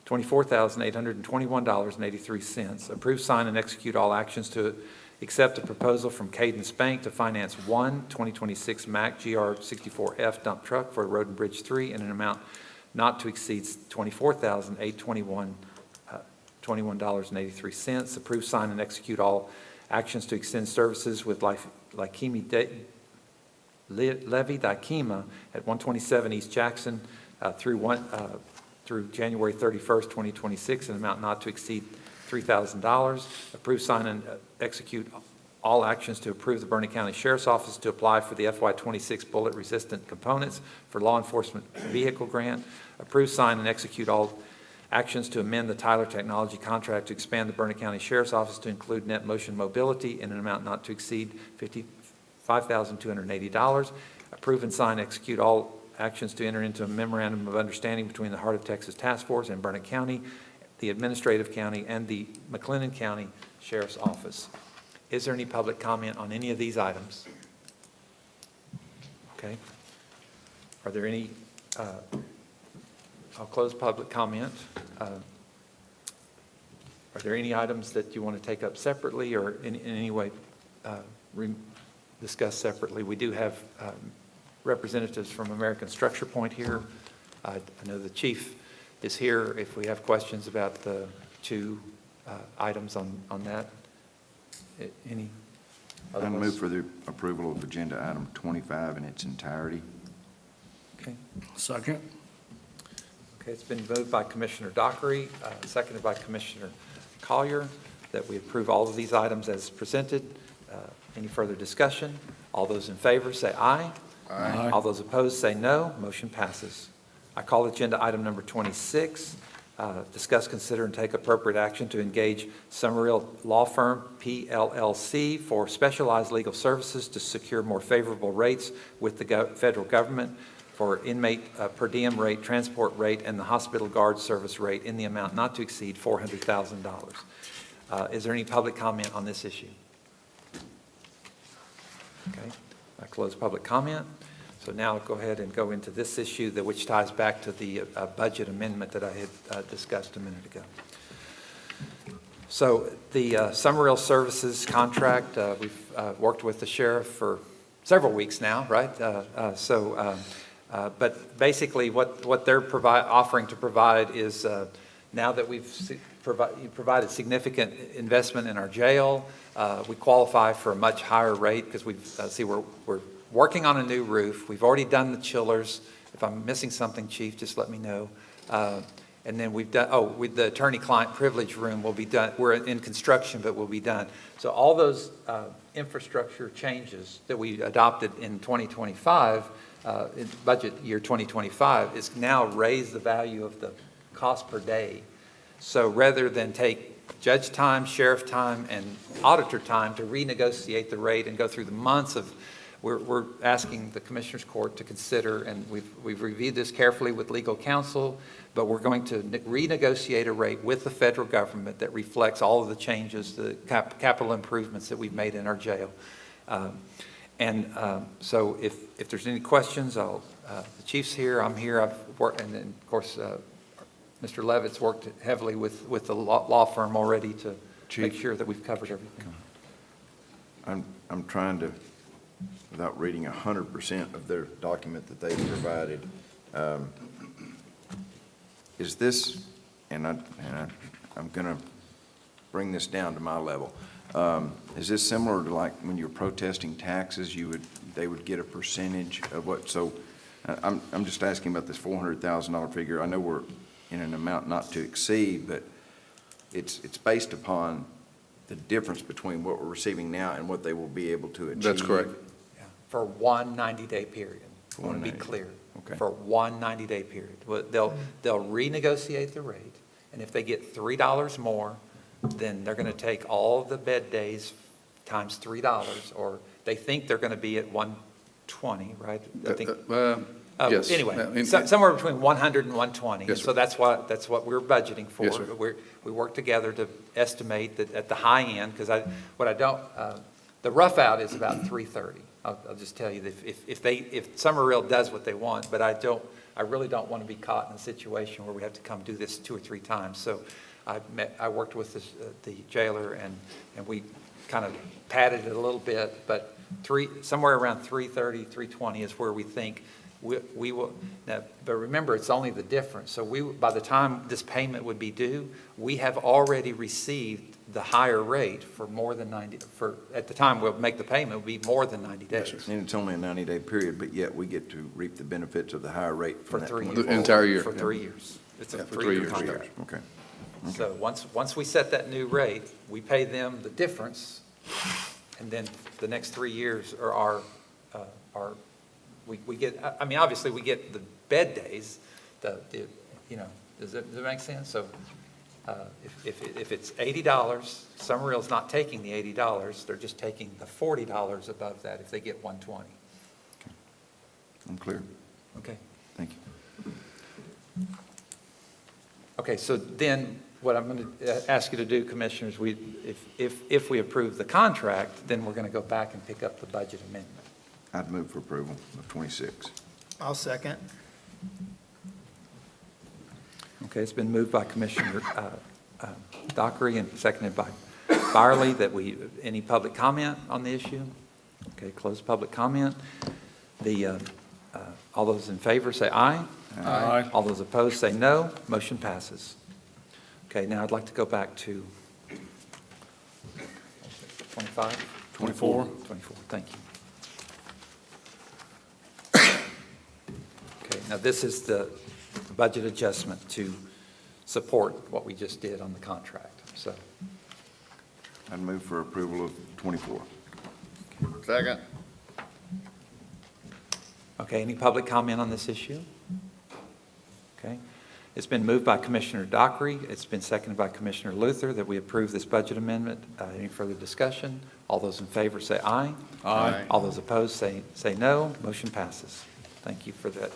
[SPEAKER 2] $24,821.83. Approve, sign, and execute all actions to accept a proposal from Cadence Bank to finance one 2026 MAC GR64F dump truck for Road and Bridge 3 in an amount not to exceed $24,821.83. Approve, sign, and execute all actions to extend services with Levy Dykema at 127 East Jackson through January 31st, 2026, in an amount not to exceed $3,000. Approve, sign, and execute all actions to approve the Burnett County Sheriff's Office to apply for the FY26 bullet-resistant components for law enforcement vehicle grant. Approve, sign, and execute all actions to amend the Tyler Technology contract to expand the Burnett County Sheriff's Office to include net motion mobility in an amount not to exceed $55,280. Approve and sign, execute all actions to enter into a memorandum of understanding between the Heart of Texas Task Force and Burnett County, the Administrative County, and the McLennan County Sheriff's Office. Is there any public comment on any of these items? Okay. Are there any, I'll close public comment. Are there any items that you want to take up separately or in any way discuss separately? We do have representatives from American Structure Point here. I know the chief is here if we have questions about the two items on that. Any?
[SPEAKER 17] I move for the approval of agenda item 25 in its entirety.
[SPEAKER 2] Okay.
[SPEAKER 1] Second.
[SPEAKER 2] Okay, it's been moved by Commissioner Dockery, seconded by Commissioner Collier, that we approve all of these items as presented. Any further discussion? All those in favor say aye.
[SPEAKER 1] Aye.
[SPEAKER 2] All those opposed say no. Motion passes. I call agenda item number 26, discuss, consider, and take appropriate action to engage Summerall Law Firm, PLLC, for specialized legal services to secure more favorable rates with the federal government for inmate per diem rate, transport rate, and the hospital guard service rate in the amount not to exceed $400,000. Is there any public comment on this issue? Okay, I close public comment. So now I'll go ahead and go into this issue, which ties back to the budget amendment that I had discussed a minute ago. So the Summerall Services contract, we've worked with the sheriff for several weeks now, right? But basically what they're offering to provide is now that we've provided significant investment in our jail, we qualify for a much higher rate because we're working on a new roof. We've already done the chillers. If I'm missing something, Chief, just let me know. And then we've done, with the attorney-client privilege room will be done. We're in construction, but will be done. So all those infrastructure changes that we adopted in 2025, in budget year 2025, is now raise the value of the cost per day. So rather than take judge time, sheriff time, and auditor time to renegotiate the rate and go through the months of, we're asking the Commissioners Court to consider, and we've reviewed this carefully with legal counsel, but we're going to renegotiate a rate with the federal government that reflects all of the changes, the capital improvements that we've made in our jail. So if there's any questions, the Chief's here, I'm here, I've worked, and then of course, Mr. Levitt's worked heavily with the law firm already to make sure that we've covered everything.
[SPEAKER 17] I'm trying to, without reading 100% of their document that they've provided, is this, and I'm going to bring this down to my level, is this similar to like when you're protesting taxes, they would get a percentage of what? So I'm just asking about this $400,000 figure. I know we're in an amount not to exceed, but it's based upon the difference between what we're receiving now and what they will be able to achieve.
[SPEAKER 20] That's correct.
[SPEAKER 2] Yeah. For one 90-day period. I want to be clear.
[SPEAKER 17] Okay.
[SPEAKER 2] For one 90-day period. They'll renegotiate the rate, and if they get $3 more, then they're going to take all the bed days times $3, or they think they're going to be at 120, right? I think.
[SPEAKER 20] Yes.
[SPEAKER 2] Anyway, somewhere between 100 and 120.
[SPEAKER 20] Yes,
[SPEAKER 2] so that's what we're budgeting for.
[SPEAKER 20] Yes, sir.
[SPEAKER 2] We work together to estimate that at the high end, because the rough out is about 330. I'll just tell you that if Summerall does what they want, but I really don't want to be caught in a situation where we have to come do this 2 or 3 times. So I worked with the jailer and we kind of padded it a little bit, but somewhere around 330, 320 is where we think we will. Now, but remember, it's only the difference. So by the time this payment would be due, we have already received the higher rate for more than 90. At the time we'll make the payment, it will be more than 90 days.
[SPEAKER 17] Yes, and it's only a 90-day period, but yet we get to reap the benefits of the higher rate
[SPEAKER 2] For
[SPEAKER 17] from that
[SPEAKER 2] 3
[SPEAKER 17] point
[SPEAKER 2] years.
[SPEAKER 20] The entire year.
[SPEAKER 2] For 3 years. It's a
[SPEAKER 20] Yeah, for
[SPEAKER 2] 3
[SPEAKER 20] 3
[SPEAKER 2] year
[SPEAKER 20] years.
[SPEAKER 2] contract.
[SPEAKER 17] Okay.
[SPEAKER 2] So once we set that new rate, we pay them the difference, and then the next 3 years are we get. I mean, obviously we get the bed days. Does that make sense? So if it's $80, Summerall's not taking the $80. They're just taking the $40 above that if they get 120.
[SPEAKER 17] I'm clear.
[SPEAKER 2] Okay.
[SPEAKER 17] Thank you.
[SPEAKER 2] Okay, so then what I'm going to ask you to do, Commissioners, if we approve the contract, then we're going to go back and pick up the budget amendment.
[SPEAKER 17] I'd move for approval of 26.
[SPEAKER 21] I'll second.
[SPEAKER 2] Okay, it's been moved by Commissioner Dockery and seconded by Byerly, that any public comment on the issue? Okay, close public comment. All those in favor say aye.
[SPEAKER 1] Aye.
[SPEAKER 2] All those opposed say no. Motion passes. Okay, now I'd like to go back to 25?
[SPEAKER 1] 24.
[SPEAKER 2] 24, thank you. Okay, now this is the budget adjustment to support what we just did on the contract, so.
[SPEAKER 17] I'd move for approval of 24.
[SPEAKER 1] Second.
[SPEAKER 2] Okay, any public comment on this issue? Okay. It's been moved by Commissioner Dockery. It's been seconded by Commissioner Luther that we approve this budget amendment. Any further discussion? All those in favor say aye.
[SPEAKER 1] Aye.
[SPEAKER 2] All those opposed say no. Motion passes. Thank you for that.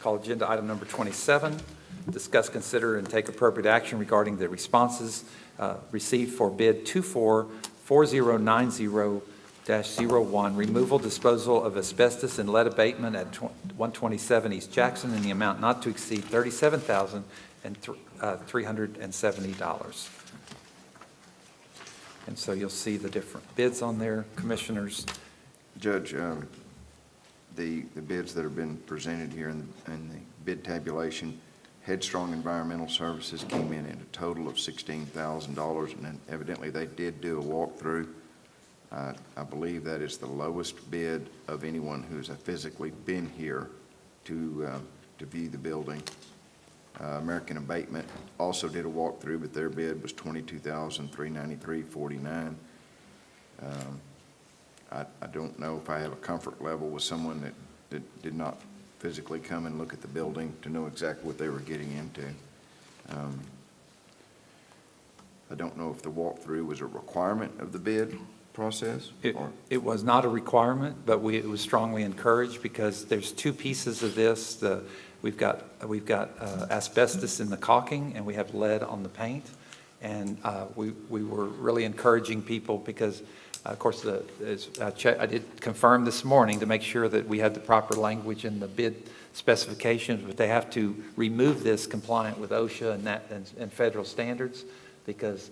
[SPEAKER 2] Call agenda item number 27. Discuss, consider, and take appropriate action regarding the responses received for bid 244090-01, removal, disposal of asbestos and lead abatement at 127 East Jackson in the amount not to exceed $37,370. And so you'll see the different bids on there, Commissioners.
[SPEAKER 17] Judge, the bids that have been presented here in the bid tabulation, Headstrong Environmental Services came in at a total of $16,000, and then evidently they did do a walkthrough. I believe that is the lowest bid of anyone who's physically been here to view the building. American Abatement also did a walkthrough, but their bid was $22,393.49. I don't know if I have a comfort level with someone that did not physically come and look at the building to know exactly what they were getting into. I don't know if the walkthrough was a requirement of the bid process?
[SPEAKER 2] It was not a requirement, but it was strongly encouraged because there's two pieces of this. We've got asbestos in the caulking and we have lead on the paint. And we were really encouraging people because, of course, I did confirm this morning to make sure that we had the proper language in the bid specifications, but they have to remove this compliant with OSHA and federal standards because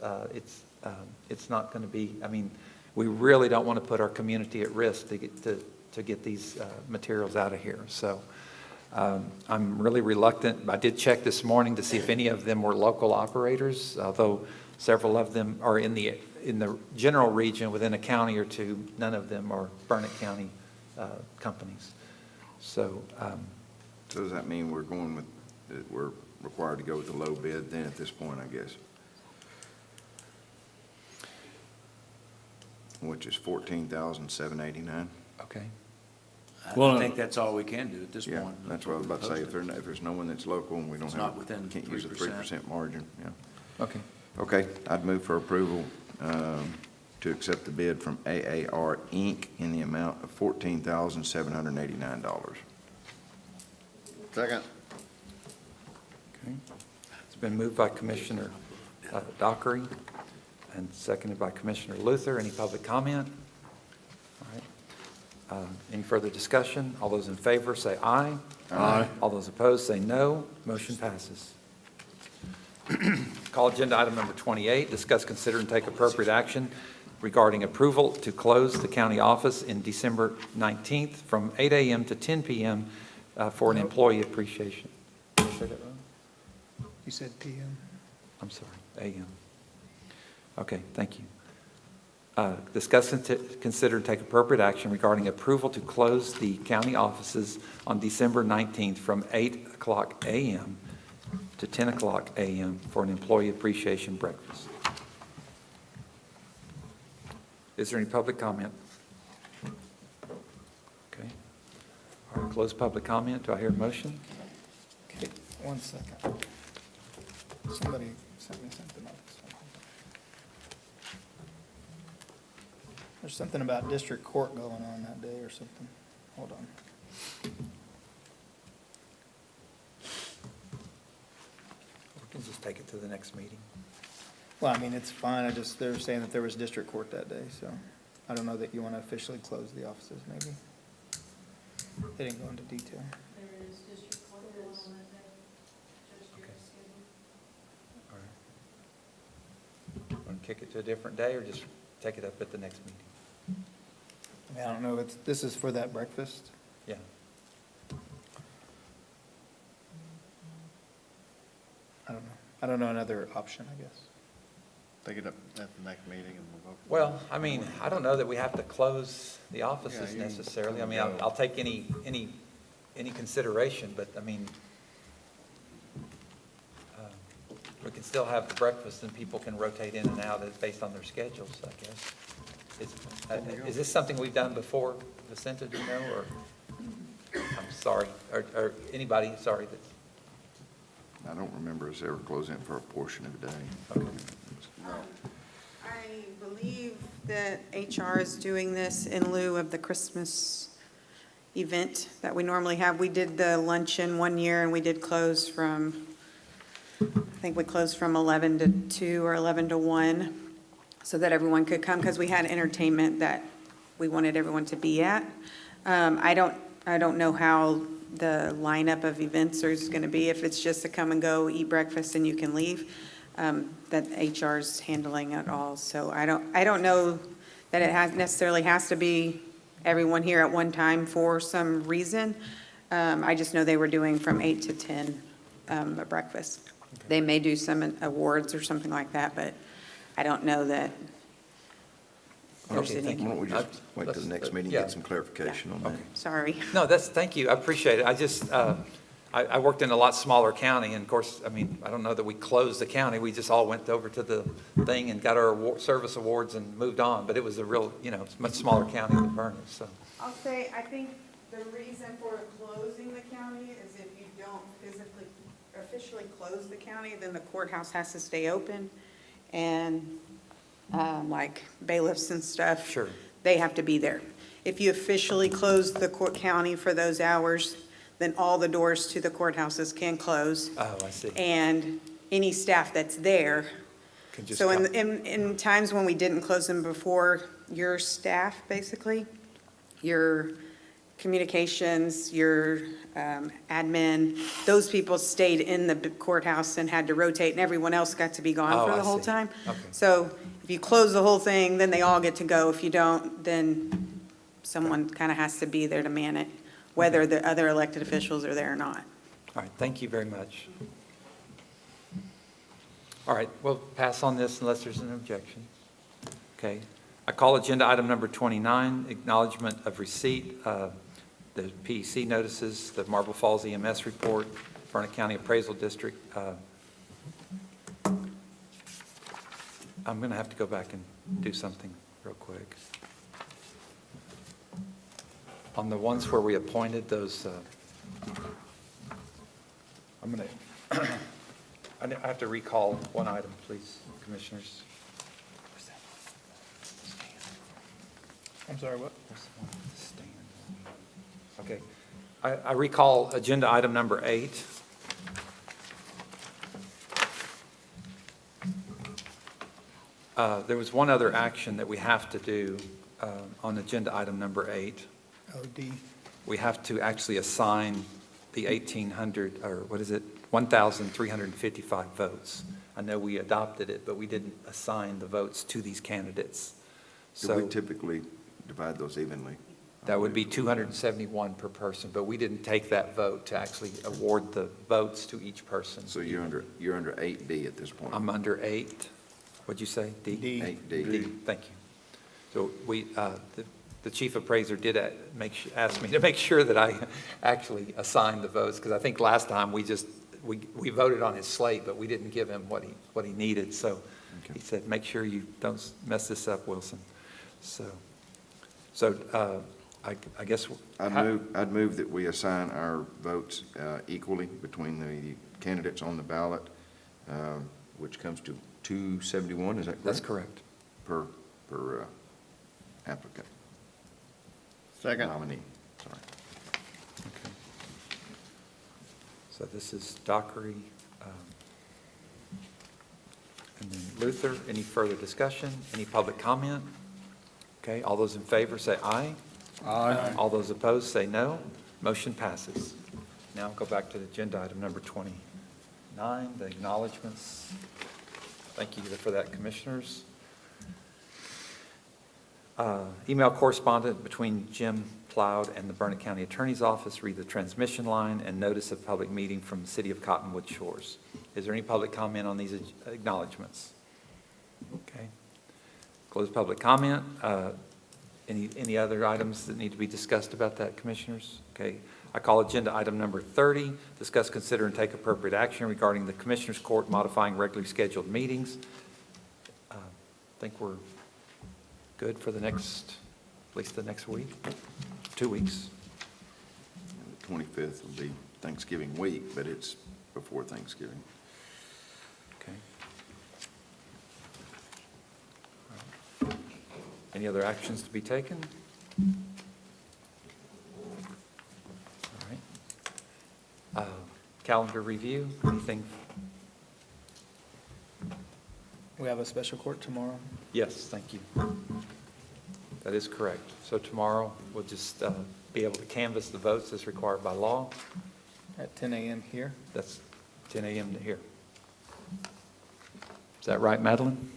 [SPEAKER 2] it's not going to be, I mean, we really don't want to put our community at risk to get these materials out of here. So I'm really reluctant. I did check this morning to see if any of them were local operators, although several of them are in the general region within a county or two. None of them are Burnett County companies. So
[SPEAKER 17] does that mean we're required to go with the low bid then at this point, I guess? Which is $14,789.
[SPEAKER 2] Okay.
[SPEAKER 4] I think that's all we can do at this point.
[SPEAKER 17] Yeah, that's what I was about to say. If there's no one that's local and we don't can't use a 3% margin, yeah.
[SPEAKER 2] Okay.
[SPEAKER 17] Okay, I'd move for approval to accept the bid from AAR Inc. in the amount of $14,789.
[SPEAKER 1] Second.
[SPEAKER 2] Okay. It's been moved by Commissioner Dockery and seconded by Commissioner Luther. Any public comment? All right. Any further discussion? All those in favor say aye.
[SPEAKER 1] Aye.
[SPEAKER 2] All those opposed say no. Motion passes. Call agenda item number 28, discuss, consider, and take appropriate action regarding approval to close the county office in December 19th from 8 a.m. to 10 p.m. For an employee appreciation. Did I say that wrong?
[SPEAKER 21] You said PM.
[SPEAKER 2] I'm sorry, a.m. Okay, thank you. Discuss and consider and take appropriate action regarding approval to close the county offices on December 19th from 8 o'clock a.m. to 10 o'clock a.m. for an employee appreciation breakfast. Is there any public comment? Okay. All right, close public comment. Do I hear a motion?
[SPEAKER 21] Okay, 1 second. Somebody sent me something else. There's something about district court going on that day or something. Hold on.
[SPEAKER 2] We can just take it to the next meeting.
[SPEAKER 21] Well, I mean, it's fine. They're saying that there was district court that day, so I don't know that you want to officially close the offices, maybe. They didn't go into detail.
[SPEAKER 10] There is district court on that day.
[SPEAKER 2] kick it to a different day or just take it up at the next meeting?
[SPEAKER 21] I mean, I don't know, this is for that breakfast?
[SPEAKER 2] Yeah.
[SPEAKER 21] I don't know another option, I guess.
[SPEAKER 18] Take it up at the next meeting and we'll go.
[SPEAKER 2] Well, I mean, I don't know that we have to close the offices
[SPEAKER 18] Yeah, you
[SPEAKER 2] necessarily. I
[SPEAKER 18] can
[SPEAKER 2] mean,
[SPEAKER 18] go.
[SPEAKER 2] I'll take any consideration, but I mean, we can still have the breakfast and people can rotate in and out based on their schedules, I guess. Is this something we've done before, Vicenta, do you know, or, I'm sorry, or anybody, sorry, that's,
[SPEAKER 17] I don't remember us ever closing it for a portion of the day.
[SPEAKER 5] I believe that HR is doing this in lieu of the Christmas event that we normally have. We did the luncheon one year, and we did close from, I think we closed from 11 to 2 or 11 to 1, so that everyone could come, because we had entertainment that we wanted everyone to be at. I don't know how the lineup of events is going to be, if it's just to come and go, eat breakfast, and you can leave. That HR's handling it all. So I don't know that it necessarily has to be everyone here at one time for some reason. I just know they were doing from 8 to 10 a breakfast. They may do some awards or something like that, but I don't know that there's
[SPEAKER 2] Okay,
[SPEAKER 5] any.
[SPEAKER 2] thank you.
[SPEAKER 17] Why don't we just wait till the next meeting,
[SPEAKER 2] Yeah.
[SPEAKER 17] get some clarification on that?
[SPEAKER 5] Sorry.
[SPEAKER 2] no, thank you, I appreciate it. I just, I worked in a lot smaller county, and of course, I mean, I don't know that we closed the county, we just all went over to the thing and got our service awards and moved on, but it was a real, it's a much smaller county than Vernon, so.
[SPEAKER 5] I'll say, I think the reason for closing the county is if you don't officially close the county, then the courthouse has to stay open. And like bailiffs and stuff.
[SPEAKER 2] Sure.
[SPEAKER 5] They have to be there. If you officially close the county for those hours, then all the doors to the courthouses can close.
[SPEAKER 2] Oh, I see.
[SPEAKER 5] And any staff that's there.
[SPEAKER 2] Can just
[SPEAKER 5] So
[SPEAKER 2] come.
[SPEAKER 5] in times when we didn't close them before, your staff, basically, your communications, your admin, those people stayed in the courthouse and had to rotate, and everyone else got to be gone
[SPEAKER 2] Oh,
[SPEAKER 5] for the
[SPEAKER 2] I
[SPEAKER 5] whole
[SPEAKER 2] see.
[SPEAKER 5] time.
[SPEAKER 2] Okay.
[SPEAKER 5] So if you close the whole thing, then they all get to go. If you don't, then someone kind of has to be there to man it, whether the other elected officials are there or not.
[SPEAKER 2] All right, thank you very much. All right, we'll pass on this unless there's an objection. Okay. I call agenda item number 29, acknowledgement of receipt of the PEC notices, the Marble Falls EMS report, Vernon County Appraisal District. I'm going to have to go back and do something real quick. On the ones where we appointed those, I'm going to, I have to recall one item, please, Commissioners.
[SPEAKER 21] I'm sorry, what?
[SPEAKER 2] Okay. I recall agenda item number 8. There was one other action that we have to do on agenda item number 8.
[SPEAKER 21] OD.
[SPEAKER 2] We have to actually assign the 1,800, or what is it, 1,355 votes. I know we adopted it, but we didn't assign the votes to these candidates.
[SPEAKER 17] Do we
[SPEAKER 2] So
[SPEAKER 17] typically divide those evenly?
[SPEAKER 2] that would be 271 per person, but we didn't take that vote to actually award the votes to each person.
[SPEAKER 17] So you're under 8D at this point?
[SPEAKER 2] I'm under 8. What'd you say? D?
[SPEAKER 21] D.
[SPEAKER 17] 8D.
[SPEAKER 2] Thank you. So the chief appraiser did ask me to make sure that I actually assigned the votes, because I think last time we voted on his slate, but we didn't give him what he needed. So he said, make sure you don't mess this up, Wilson. So I guess.
[SPEAKER 17] I'd move that we assign our votes equally between the candidates on the ballot, which comes to 271, is that correct?
[SPEAKER 2] That's correct.
[SPEAKER 17] Per applicant.
[SPEAKER 18] Second.
[SPEAKER 17] Nominee, sorry.
[SPEAKER 2] Okay. So this is Dockery, and then Luther. Any further discussion? Any public comment? Okay, all those in favor say aye.
[SPEAKER 18] Aye.
[SPEAKER 2] All those opposed say no. Motion passes. Now go back to the agenda item number 29, the acknowledgements. Thank you for that, Commissioners. Email correspondence between Jim Plowd and the Burnett County Attorney's Office, read the transmission line, and notice of public meeting from the City of Cottonwood Shores. Is there any public comment on these acknowledgements? Okay. Close public comment. Any other items that need to be discussed about that, Commissioners? Okay. I call agenda item number 30, discuss, consider, and take appropriate action regarding the Commissioners Court modifying regularly scheduled meetings. I think we're good for the next, at least the next week, 2 weeks.
[SPEAKER 17] The 25th will be Thanksgiving week, but it's before Thanksgiving.
[SPEAKER 2] Okay. Any other actions to be taken? All right. Calendar review, anything?
[SPEAKER 21] We have a special court tomorrow.
[SPEAKER 2] Yes, thank you. That is correct. So tomorrow, we'll just be able to canvass the votes as required by law.
[SPEAKER 21] At 10 a.m. here.
[SPEAKER 2] That's 10 a.m. to here. Is that right, Madeline?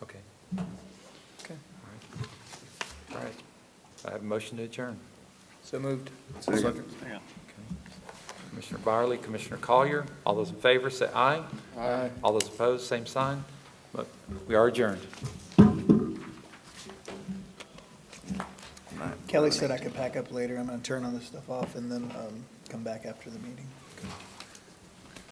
[SPEAKER 2] Okay.
[SPEAKER 21] Okay.
[SPEAKER 2] All right. I have a motion to adjourn.
[SPEAKER 21] So moved.
[SPEAKER 18] Second.
[SPEAKER 2] Commissioner Byerly, Commissioner Collier, all those in favor say aye.
[SPEAKER 21] Aye.
[SPEAKER 2] All those opposed, same sign. Look, we are adjourned.
[SPEAKER 21] Kelly said I could pack up later. I'm going to turn all this stuff off and then come back after the meeting.
[SPEAKER 2] Okay.